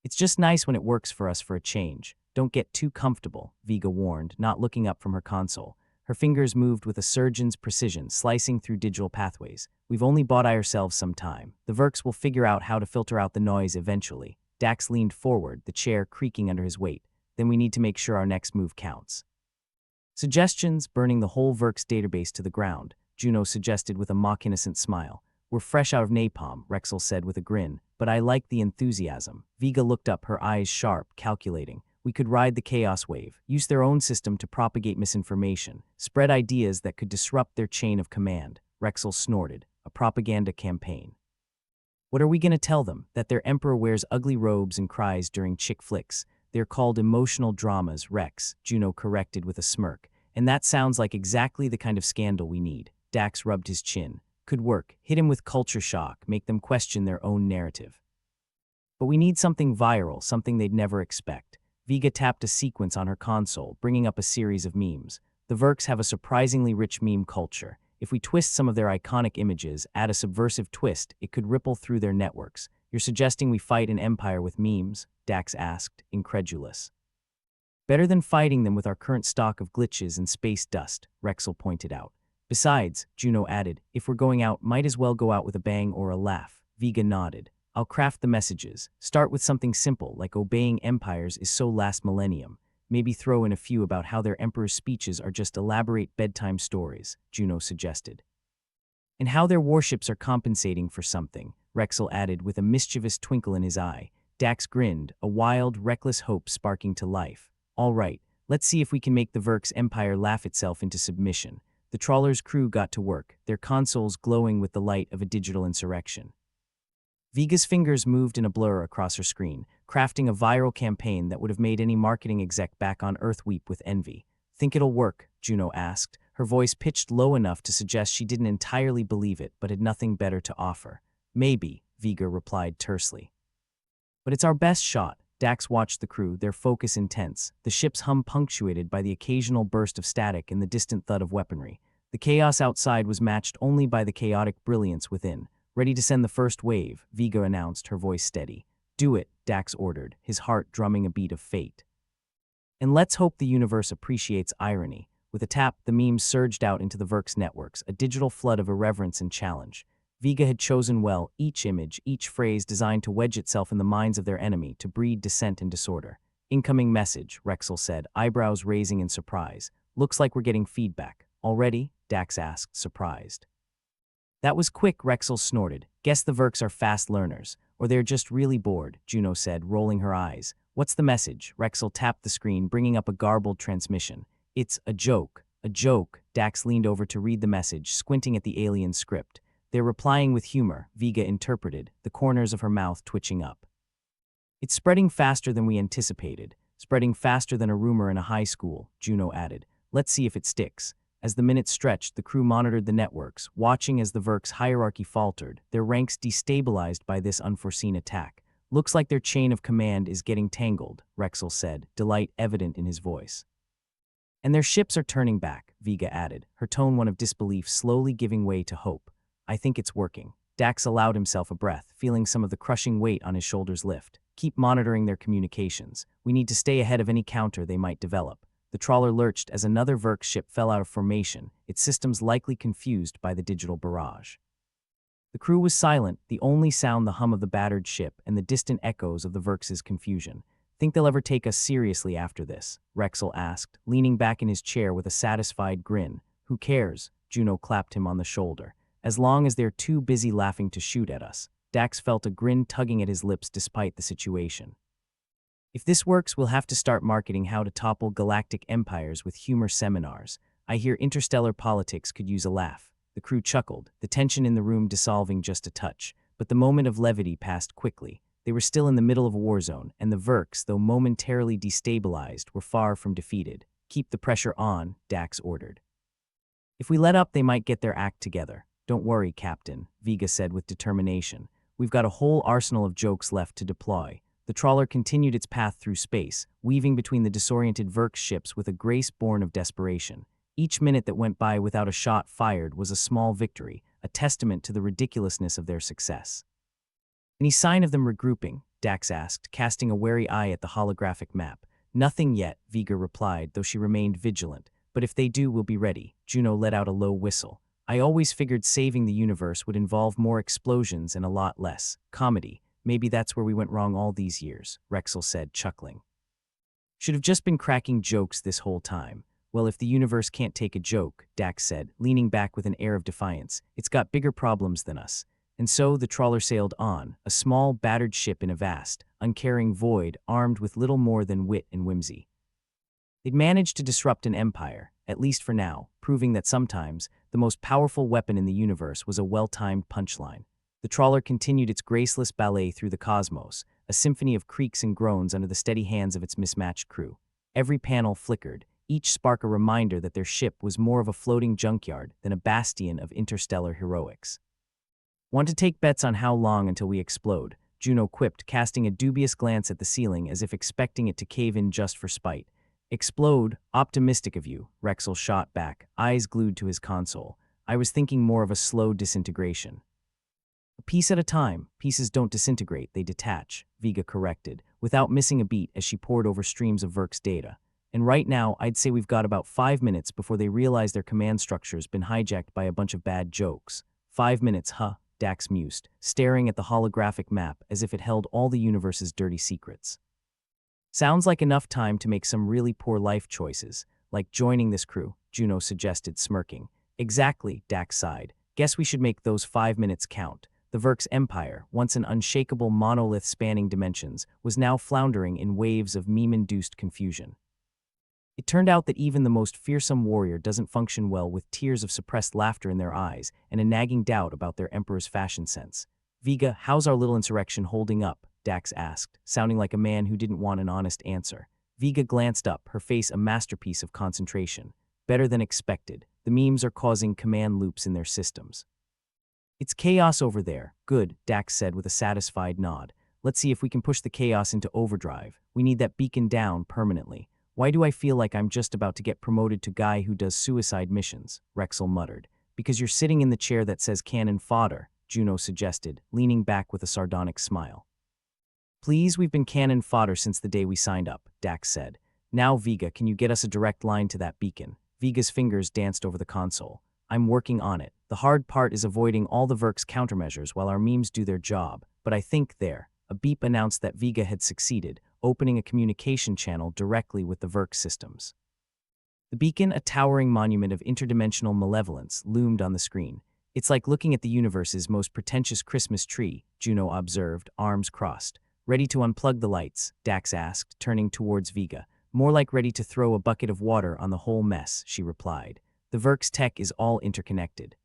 It's just nice when it works for us for a change. Don't get too comfortable, Vega warned, not looking up from her console. Her fingers moved with a surgeon's precision, slicing through digital pathways. We've only bought ourselves some time. The Vurx will figure out how to filter out the noise eventually. Dax leaned forward, the chair creaking under his weight. Then we need to make sure our next move counts. Suggestions, burning the whole Vurx database to the ground, Juno suggested with a mock-innocent smile. We're fresh out of napalm, Rexel said with a grin, but I like the enthusiasm. Vega looked up, her eyes sharp, calculating. We could ride the chaos wave, use their own system to propagate misinformation, spread ideas that could disrupt their chain of command. Rexel snorted. A propaganda campaign. What are we going to tell them? That their emperor wears ugly robes and cries during chick flicks. They're called emotional dramas, Rex, Juno corrected with a smirk. And that sounds like exactly the kind of scandal we need. Dax rubbed his chin. Could work. Hit him with culture shock, make them question their own narrative. But we need something viral, something they'd never expect. Vega tapped a sequence on her console, bringing up a series of memes. The Vurx have a surprisingly rich meme culture. If we twist some of their iconic images, add a subversive twist, it could ripple through their networks. You're suggesting we fight an empire with memes? Dax asked, incredulous. Better than fighting them with our current stock of glitches and space dust, Rexel pointed out. Besides, Juno added, if we're going out, might as well go out with a bang or a laugh. Vega nodded. I'll craft the messages. Start with something simple, like obeying empires is so last millennium. Maybe throw in a few about how their emperor's speeches are just elaborate bedtime stories, Juno suggested. And how their warships are compensating for something, Rexel added with a mischievous twinkle in his eye. Dax grinned, a wild, reckless hope sparking to life. All right, let's see if we can make the Vurx empire laugh itself into submission. The trawler's crew got to work, their consoles glowing with the light of a digital insurrection. Vega's fingers moved in a blur across her screen, crafting a viral campaign that would have made any marketing exec back on Earth weep with envy. Think it'll work? Juno asked, her voice pitched low enough to suggest she didn't entirely believe it but had nothing better to offer. Maybe, Vega replied tersely. But it's our best shot. Dax watched the crew, their focus intense, the ship's hum punctuated by the occasional burst of static and the distant thud of weaponry. The chaos outside was matched only by the chaotic brilliance within. Ready to send the first wave, Vega announced, her voice steady. Do it, Dax ordered, his heart drumming a beat of fate. And let's hope the universe appreciates irony. With a tap, the memes surged out into the Vurx networks, a digital flood of irreverence and challenge. Vega had chosen well, each image, each phrase designed to wedge itself in the minds of their enemy, to breed dissent and disorder. Incoming message, Rexel said, eyebrows raising in surprise. Looks like we're getting feedback. Already? Dax asked, surprised. That was quick, Rexel snorted. Guess the Vurx are fast learners. Or they're just really bored, Juno said, rolling her eyes. What's the message? Rexel tapped the screen, bringing up a garbled transmission. It's a joke. A joke. Dax leaned over to read the message, squinting at the alien script. They're replying with humor, Vega interpreted, the corners of her mouth twitching up. It's spreading faster than we anticipated. Spreading faster than a rumor in a high school, Juno added. Let's see if it sticks. As the minutes stretched, the crew monitored the networks, watching as the Vurx hierarchy faltered, their ranks destabilized by this unforeseen attack. Looks like their chain of command is getting tangled, Rexel said, delight evident in his voice. And their ships are turning back, Vega added, her tone one of disbelief slowly giving way to hope. I think it's working. Dax allowed himself a breath, feeling some of the crushing weight on his shoulders lift. Keep monitoring their communications. We need to stay ahead of any counter they might develop. The trawler lurched as another Vurx ship fell out of formation, its systems likely confused by the digital barrage. The crew was silent, the only sound the hum of the battered ship and the distant echoes of the Vurx's confusion. Think they'll ever take us seriously after this? Rexel asked, leaning back in his chair with a satisfied grin. Who cares? Juno clapped him on the shoulder. As long as they're too busy laughing to shoot at us. Dax felt a grin tugging at his lips despite the situation. If this works, we'll have to start marketing how to topple galactic empires with humor seminars. I hear interstellar politics could use a laugh. The crew chuckled, the tension in the room dissolving just a touch. But the moment of levity passed quickly. They were still in the middle of a war zone, and the Vurx, though momentarily destabilized, were far from defeated. Keep the pressure on, Dax ordered. If we let up, they might get their act together. Don't worry, Captain, Vega said with determination. We've got a whole arsenal of jokes left to deploy. The trawler continued its path through space, weaving between the disoriented Vurx ships with a grace born of desperation. Each minute that went by without a shot fired was a small victory, a testament to the ridiculousness of their success. Any sign of them regrouping? Dax asked, casting a wary eye at the holographic map. Nothing yet, Vega replied, though she remained vigilant. But if they do, we'll be ready. Juno let out a low whistle. I always figured saving the universe would involve more explosions and a lot less comedy. Maybe that's where we went wrong all these years, Rexel said, chuckling. Should have just been cracking jokes this whole time. Well, if the universe can't take a joke, Dax said, leaning back with an air of defiance, it's got bigger problems than us. And so the trawler sailed on, a small, battered ship in a vast, uncaring void, armed with little more than wit and whimsy. They'd managed to disrupt an empire, at least for now, proving that sometimes the most powerful weapon in the universe was a well-timed punchline. The trawler continued its graceless ballet through the cosmos, a symphony of creaks and groans under the steady hands of its mismatched crew. Every panel flickered, each spark a reminder that their ship was more of a floating junkyard than a bastion of interstellar heroics. Want to take bets on how long until we explode? Juno quipped, casting a dubious glance at the ceiling as if expecting it to cave in just for spite. Explode? Optimistic of you, Rexel shot back, eyes glued to his console. I was thinking more of a slow disintegration. A piece at a time. Pieces don't disintegrate, they detach, Vega corrected, without missing a beat as she pored over streams of Vurx data. And right now, I'd say we've got about 5 minutes before they realize their command structure's been hijacked by a bunch of bad jokes. 5 minutes, huh? Dax mused, staring at the holographic map as if it held all the universe's dirty secrets. Sounds like enough time to make some really poor life choices, like joining this crew, Juno suggested, smirking. Exactly, Dax sighed. Guess we should make those 5 minutes count. The Vurx Empire, once an unshakable monolith spanning dimensions, was now floundering in waves of meme-induced confusion. It turned out that even the most fearsome warrior doesn't function well with tears of suppressed laughter in their eyes and a nagging doubt about their emperor's fashion sense. Vega, how's our little insurrection holding up? Dax asked, sounding like a man who didn't want an honest answer. Vega glanced up, her face a masterpiece of concentration. Better than expected. The memes are causing command loops in their systems. It's chaos over there. Good, Dax said with a satisfied nod. Let's see if we can push the chaos into overdrive. We need that beacon down permanently. Why do I feel like I'm just about to get promoted to guy who does suicide missions? Rexel muttered. Because you're sitting in the chair that says cannon fodder, Juno suggested, leaning back with a sardonic smile. Please, we've been cannon fodder since the day we signed up, Dax said. Now, Vega, can you get us a direct line to that beacon? Vega's fingers danced over the console. I'm working on it. The hard part is avoiding all the Vurx countermeasures while our memes do their job, but I think there. A beep announced that Vega had succeeded, opening a communication channel directly with the Vurx systems. The beacon, a towering monument of interdimensional malevolence, loomed on the screen. It's like looking at the universe's most pretentious Christmas tree, Juno observed, arms crossed. Ready to unplug the lights? Dax asked, turning towards Vega. More like ready to throw a bucket of water on the whole mess, she replied. The Vurx tech is all interconnected.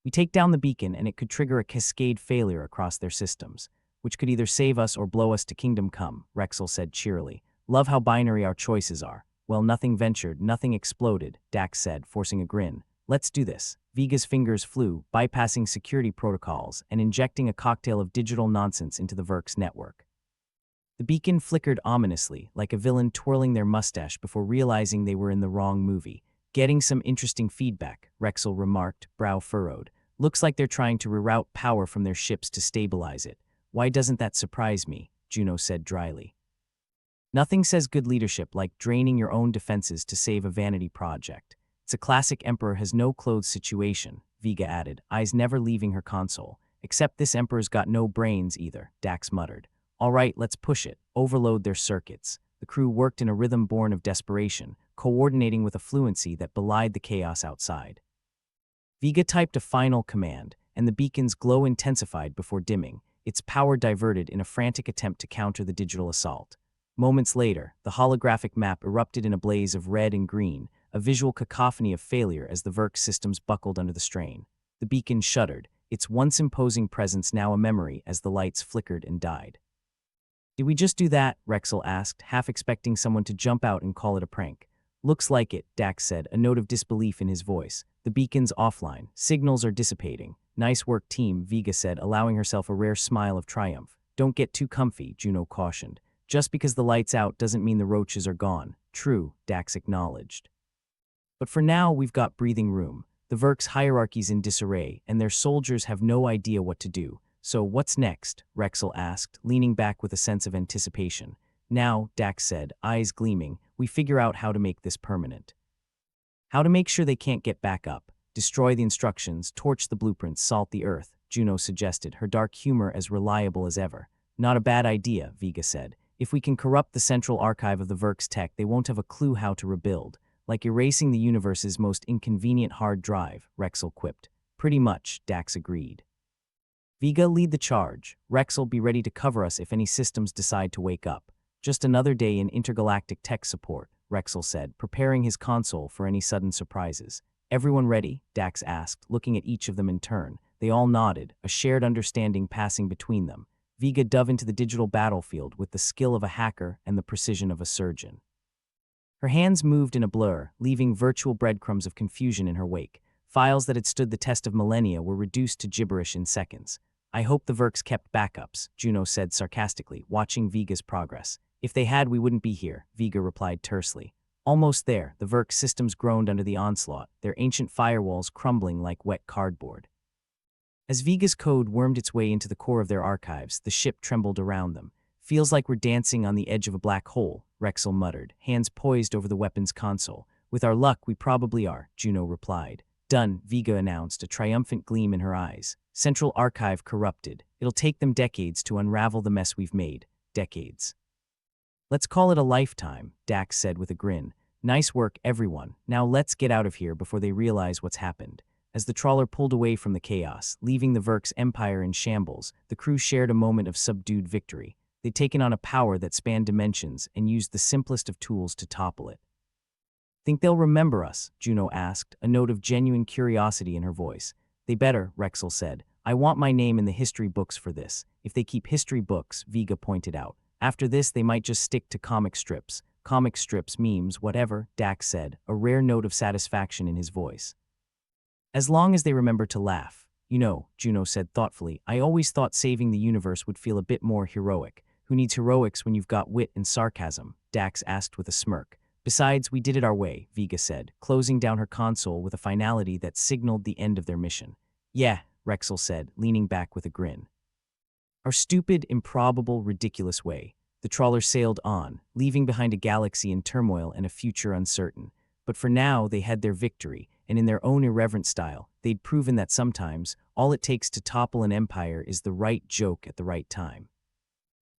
We take down the beacon and it could trigger a cascade failure across their systems, which could either save us or blow us to kingdom come, Rexel said cheerily. Love how binary our choices are. Well, nothing ventured, nothing exploded, Dax said, forcing a grin. Let's do this. Vega's fingers flew, bypassing security protocols and injecting a cocktail of digital nonsense into the Vurx network. The beacon flickered ominously, like a villain twirling their mustache before realizing they were in the wrong movie. Getting some interesting feedback, Rexel remarked, brow furrowed. Looks like they're trying to reroute power from their ships to stabilize it. Why doesn't that surprise me? Juno said dryly. Nothing says good leadership like draining your own defenses to save a vanity project. It's a classic emperor has no clothes situation, Vega added, eyes never leaving her console. Except this emperor's got no brains either, Dax muttered. All right, let's push it. Overload their circuits. The crew worked in a rhythm born of desperation, coordinating with a fluency that belied the chaos outside. Vega typed a final command, and the beacon's glow intensified before dimming, its power diverted in a frantic attempt to counter the digital assault. Moments later, the holographic map erupted in a blaze of red and green, a visual cacophony of failure as the Vurx systems buckled under the strain. The beacon shuddered, its once imposing presence now a memory as the lights flickered and died. Did we just do that? Rexel asked, half expecting someone to jump out and call it a prank. Looks like it, Dax said, a note of disbelief in his voice. The beacon's offline. Signals are dissipating. Nice work, team, Vega said, allowing herself a rare smile of triumph. Don't get too comfy, Juno cautioned. Just because the light's out doesn't mean the roaches are gone. True, Dax acknowledged. But for now, we've got breathing room. The Vurx hierarchy's in disarray, and their soldiers have no idea what to do. So what's next? Rexel asked, leaning back with a sense of anticipation. Now, Dax said, eyes gleaming, we figure out how to make this permanent. How to make sure they can't get back up. Destroy the instructions, torch the blueprints, salt the earth, Juno suggested, her dark humor as reliable as ever. Not a bad idea, Vega said. If we can corrupt the central archive of the Vurx tech, they won't have a clue how to rebuild. Like erasing the universe's most inconvenient hard drive, Rexel quipped. Pretty much, Dax agreed. Vega, lead the charge. Rexel, be ready to cover us if any systems decide to wake up. Just another day in intergalactic tech support, Rexel said, preparing his console for any sudden surprises. Everyone ready? Dax asked, looking at each of them in turn. They all nodded, a shared understanding passing between them. Vega dove into the digital battlefield with the skill of a hacker and the precision of a surgeon. Her hands moved in a blur, leaving virtual breadcrumbs of confusion in her wake. Files that had stood the test of millennia were reduced to gibberish in seconds. I hope the Vurx kept backups, Juno said sarcastically, watching Vega's progress. If they had, we wouldn't be here, Vega replied tersely. Almost there, the Vurx systems groaned under the onslaught, their ancient firewalls crumbling like wet cardboard. As Vega's code wormed its way into the core of their archives, the ship trembled around them. Feels like we're dancing on the edge of a black hole, Rexel muttered, hands poised over the weapon's console. With our luck, we probably are, Juno replied. Done, Vega announced, a triumphant gleam in her eyes. Central archive corrupted. It'll take them decades to unravel the mess we've made. Decades. Let's call it a lifetime, Dax said with a grin. Nice work, everyone. Now let's get out of here before they realize what's happened. As the trawler pulled away from the chaos, leaving the Vurx empire in shambles, the crew shared a moment of subdued victory. They'd taken on a power that spanned dimensions and used the simplest of tools to topple it. Think they'll remember us? Juno asked, a note of genuine curiosity in her voice. They better, Rexel said. I want my name in the history books for this. If they keep history books, Vega pointed out. After this, they might just stick to comic strips. Comic strips, memes, whatever, Dax said, a rare note of satisfaction in his voice. As long as they remember to laugh. You know, Juno said thoughtfully, I always thought saving the universe would feel a bit more heroic. Who needs heroics when you've got wit and sarcasm? Dax asked with a smirk. Besides, we did it our way, Vega said, closing down her console with a finality that signaled the end of their mission. Yeah, Rexel said, leaning back with a grin. Our stupid, improbable, ridiculous way. The trawler sailed on, leaving behind a galaxy in turmoil and a future uncertain. But for now, they had their victory, and in their own irreverent style, they'd proven that sometimes, all it takes to topple an empire is the right joke at the right time.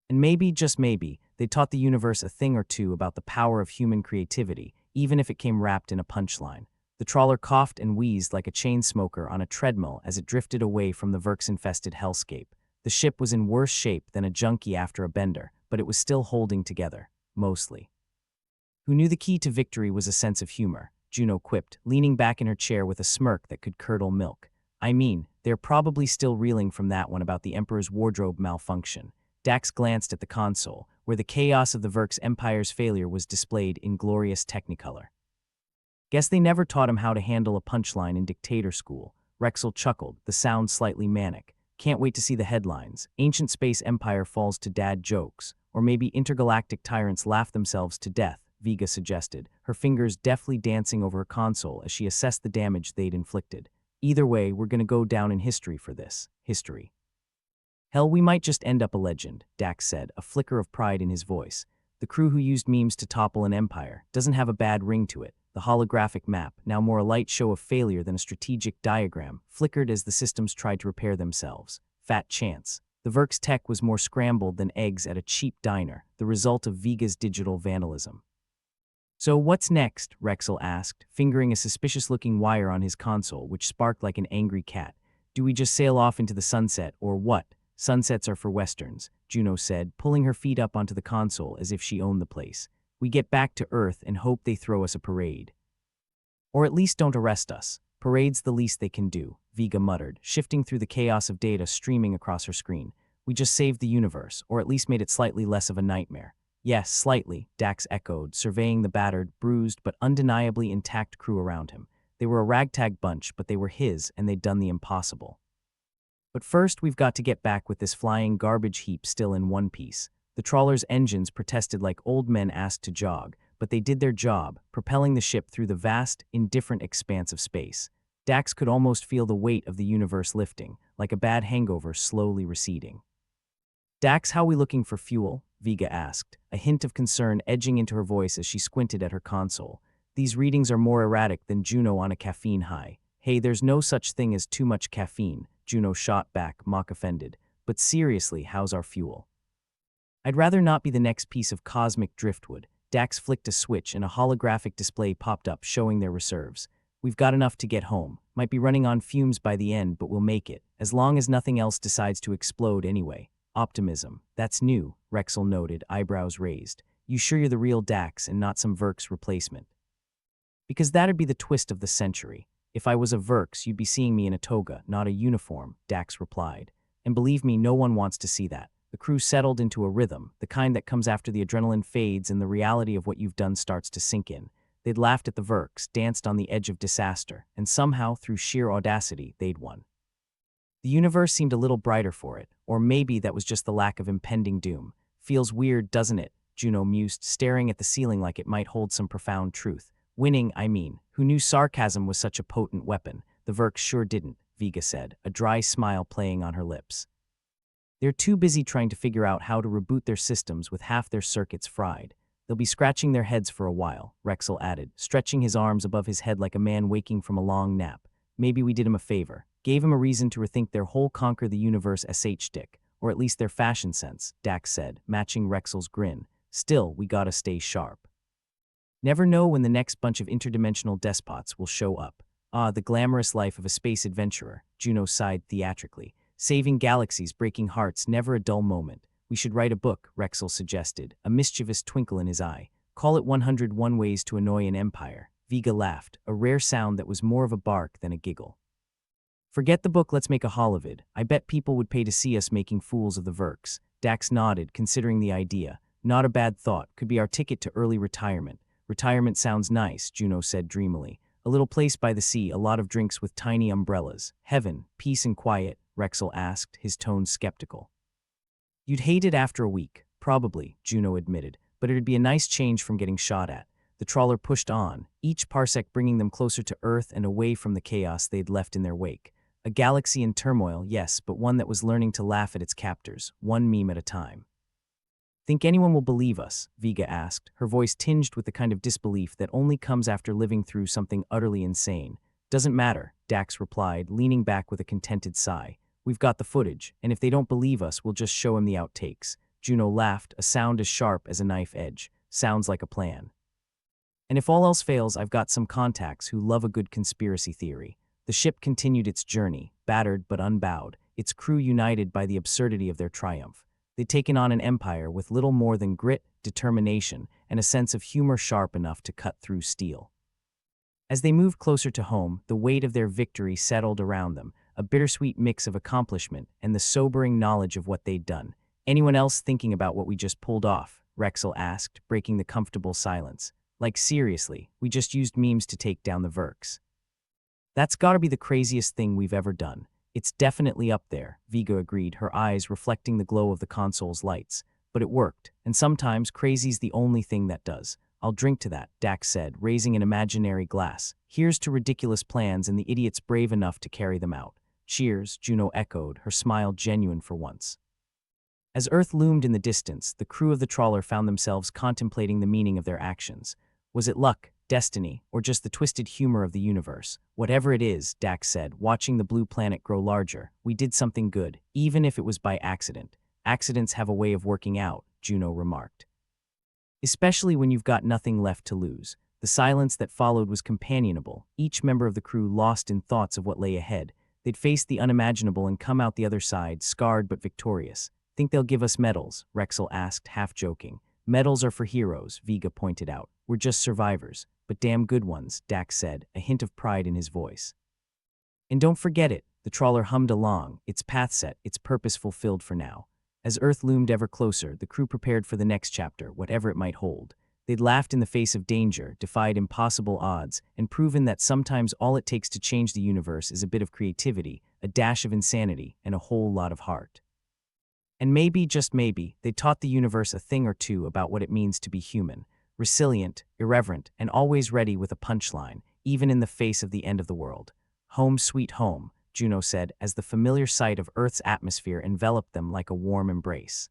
And maybe, just maybe, they taught the universe a thing or two about the power of human creativity, even if it came wrapped in a punchline. The trawler coughed and wheezed like a chain smoker on a treadmill as it drifted away from the Vurx-infested hellscape. The ship was in worse shape than a junkie after a bender, but it was still holding together, mostly. Who knew the key to victory was a sense of humor, Juno quipped, leaning back in her chair with a smirk that could curdle milk. I mean, they're probably still reeling from that one about the Emperor's wardrobe malfunction. Dax glanced at the console, where the chaos of the Vurx Empire's failure was displayed in glorious technicolor. Guess they never taught him how to handle a punchline in dictator school. Rexel chuckled, the sound slightly manic. Can't wait to see the headlines. Ancient Space Empire falls to dad jokes. Or maybe intergalactic tyrants laugh themselves to death, Vega suggested, her fingers deftly dancing over her console as she assessed the damage they'd inflicted. Either way, we're gonna go down in history for this. History. Hell, we might just end up a legend, Dax said, a flicker of pride in his voice. The crew who used memes to topple an empire doesn't have a bad ring to it. The holographic map, now more a light show of failure than a strategic diagram, flickered as the systems tried to repair themselves. Fat chance. The Vurx tech was more scrambled than eggs at a cheap diner, the result of Vega's digital vandalism. So what's next? Rexel asked, fingering a suspicious-looking wire on his console, which sparked like an angry cat. Do we just sail off into the sunset, or what? Sunsets are for westerns, Juno said, pulling her feet up onto the console as if she owned the place. We get back to Earth and hope they throw us a parade. Or at least don't arrest us. Parade's the least they can do, Vega muttered, shifting through the chaos of data streaming across her screen. We just saved the universe, or at least made it slightly less of a nightmare. Yes, slightly, Dax echoed, surveying the battered, bruised, but undeniably intact crew around him. They were a ragtag bunch, but they were his, and they'd done the impossible. But first, we've got to get back with this flying garbage heap still in one piece. The trawler's engines protested like old men asked to jog, but they did their job, propelling the ship through the vast, indifferent expanse of space. Dax could almost feel the weight of the universe lifting, like a bad hangover slowly receding. "Dax, how we looking for fuel?" Vega asked, a hint of concern edging into her voice as she squinted at her console. "These readings are more erratic than Juno on a caffeine high." "Hey, there's no such thing as too much caffeine," Juno shot back, mock-offended. "But seriously, how's our fuel?" "I'd rather not be the next piece of cosmic driftwood." Dax flicked a switch and a holographic display popped up showing their reserves. "We've got enough to get home. Might be running on fumes by the end, but we'll make it, as long as nothing else decides to explode anyway." "Optimism. That's new," Rexel noted, eyebrows raised. "You sure you're the real Dax and not some Vurx replacement?" "Because that'd be the twist of the century. If I was a Vurx, you'd be seeing me in a toga, not a uniform," Dax replied. "And believe me, no one wants to see that." The crew settled into a rhythm, the kind that comes after the adrenaline fades and the reality of what you've done starts to sink in. They'd laughed at the Vurx, danced on the edge of disaster, and somehow, through sheer audacity, they'd won. The universe seemed a little brighter for it, or maybe that was just the lack of impending doom. "Feels weird, doesn't it?" Juno mused, staring at the ceiling like it might hold some profound truth. "Winning, I mean. Who knew sarcasm was such a potent weapon?" "The Vurx sure didn't," Vega said, a dry smile playing on her lips. "They're too busy trying to figure out how to reboot their systems with half their circuits fried. They'll be scratching their heads for a while," Rexel added, stretching his arms above his head like a man waking from a long nap. "Maybe we did him a favor. Gave him a reason to rethink their whole conquer the universe SH stick, or at least their fashion sense," Dax said, matching Rexel's grin. "Still, we gotta stay sharp. Never know when the next bunch of interdimensional despots will show up." "Ah, the glamorous life of a space adventurer," Juno sighed theatrically. "Saving galaxies, breaking hearts, never a dull moment." "We should write a book," Rexel suggested, a mischievous twinkle in his eye. "Call it 101 Ways to Annoy an Empire." Vega laughed, a rare sound that was more of a bark than a giggle. "Forget the book, let's make a holovid. I bet people would pay to see us making fools of the Vurx." Dax nodded, considering the idea. "Not a bad thought, could be our ticket to early retirement." "Retirement sounds nice," Juno said dreamily. "A little place by the sea, a lot of drinks with tiny umbrellas. Heaven, peace and quiet?" Rexel asked, his tone skeptical. "You'd hate it after a week." "Probably," Juno admitted, "but it'd be a nice change from getting shot at." The trawler pushed on, each parsec bringing them closer to Earth and away from the chaos they'd left in their wake. A galaxy in turmoil, yes, but one that was learning to laugh at its captors, one meme at a time. "Think anyone will believe us?" Vega asked, her voice tinged with the kind of disbelief that only comes after living through something utterly insane. "Doesn't matter," Dax replied, leaning back with a contented sigh. "We've got the footage, and if they don't believe us, we'll just show 'em the outtakes." Juno laughed, a sound as sharp as a knife edge. "Sounds like a plan. And if all else fails, I've got some contacts who love a good conspiracy theory." The ship continued its journey, battered but unbowed, its crew united by the absurdity of their triumph. They'd taken on an empire with little more than grit, determination, and a sense of humor sharp enough to cut through steel. As they moved closer to home, the weight of their victory settled around them, a bittersweet mix of accomplishment and the sobering knowledge of what they'd done. "Anyone else thinking about what we just pulled off?" Rexel asked, breaking the comfortable silence. "Like seriously, we just used memes to take down the Vurx. That's gotta be the craziest thing we've ever done." "It's definitely up there," Vega agreed, her eyes reflecting the glow of the console's lights. "But it worked, and sometimes crazy's the only thing that does." "I'll drink to that," Dax said, raising an imaginary glass. "Here's to ridiculous plans and the idiots brave enough to carry them out." "Cheers," Juno echoed, her smile genuine for once. As Earth loomed in the distance, the crew of the trawler found themselves contemplating the meaning of their actions. Was it luck, destiny, or just the twisted humor of the universe? "Whatever it is," Dax said, watching the blue planet grow larger, "we did something good, even if it was by accident." "Accidents have a way of working out," Juno remarked. "Especially when you've got nothing left to lose." The silence that followed was companionable, each member of the crew lost in thoughts of what lay ahead. They'd faced the unimaginable and come out the other side, scarred but victorious. "Think they'll give us medals?" Rexel asked, half joking. "Medals are for heroes," Vega pointed out. "We're just survivors, but damn good ones," Dax said, a hint of pride in his voice. "And don't forget it," the trawler hummed along, its path set, its purpose fulfilled for now. As Earth loomed ever closer, the crew prepared for the next chapter, whatever it might hold. They'd laughed in the face of danger, defied impossible odds, and proven that sometimes all it takes to change the universe is a bit of creativity, a dash of insanity, and a whole lot of heart. And maybe, just maybe, they taught the universe a thing or two about what it means to be human, resilient, irreverent, and always ready with a punchline, even in the face of the end of the world. Home sweet home, Juno said, as the familiar sight of Earth's atmosphere enveloped them like a warm embrace.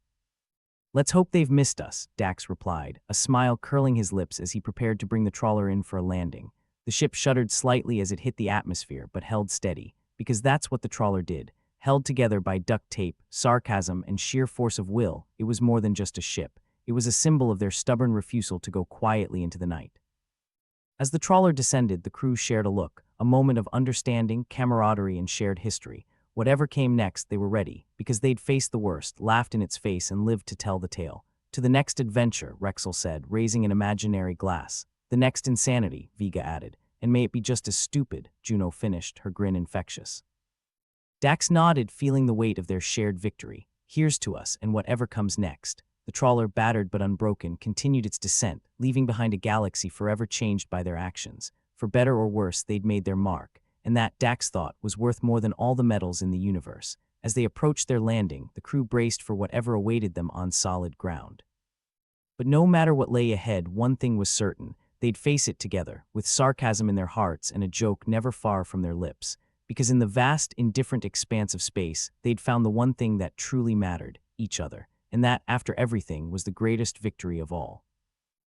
Let's hope they've missed us, Dax replied, a smile curling his lips as he prepared to bring the trawler in for a landing. The ship shuddered slightly as it hit the atmosphere, but held steady, because that's what the trawler did. Held together by duct tape, sarcasm, and sheer force of will, it was more than just a ship. It was a symbol of their stubborn refusal to go quietly into the night. As the trawler descended, the crew shared a look, a moment of understanding, camaraderie, and shared history. Whatever came next, they were ready, because they'd faced the worst, laughed in its face, and lived to tell the tale. To the next adventure, Rexel said, raising an imaginary glass. The next insanity, Vega added. And may it be just as stupid, Juno finished, her grin infectious. Dax nodded, feeling the weight of their shared victory. Here's to us, and whatever comes next. The trawler, battered but unbroken, continued its descent, leaving behind a galaxy forever changed by their actions. For better or worse, they'd made their mark, and that, Dax thought, was worth more than all the medals in the universe. As they approached their landing, the crew braced for whatever awaited them on solid ground. But no matter what lay ahead, one thing was certain. They'd face it together, with sarcasm in their hearts and a joke never far from their lips. Because in the vast, indifferent expanse of space, they'd found the one thing that truly mattered, each other. And that, after everything, was the greatest victory of all.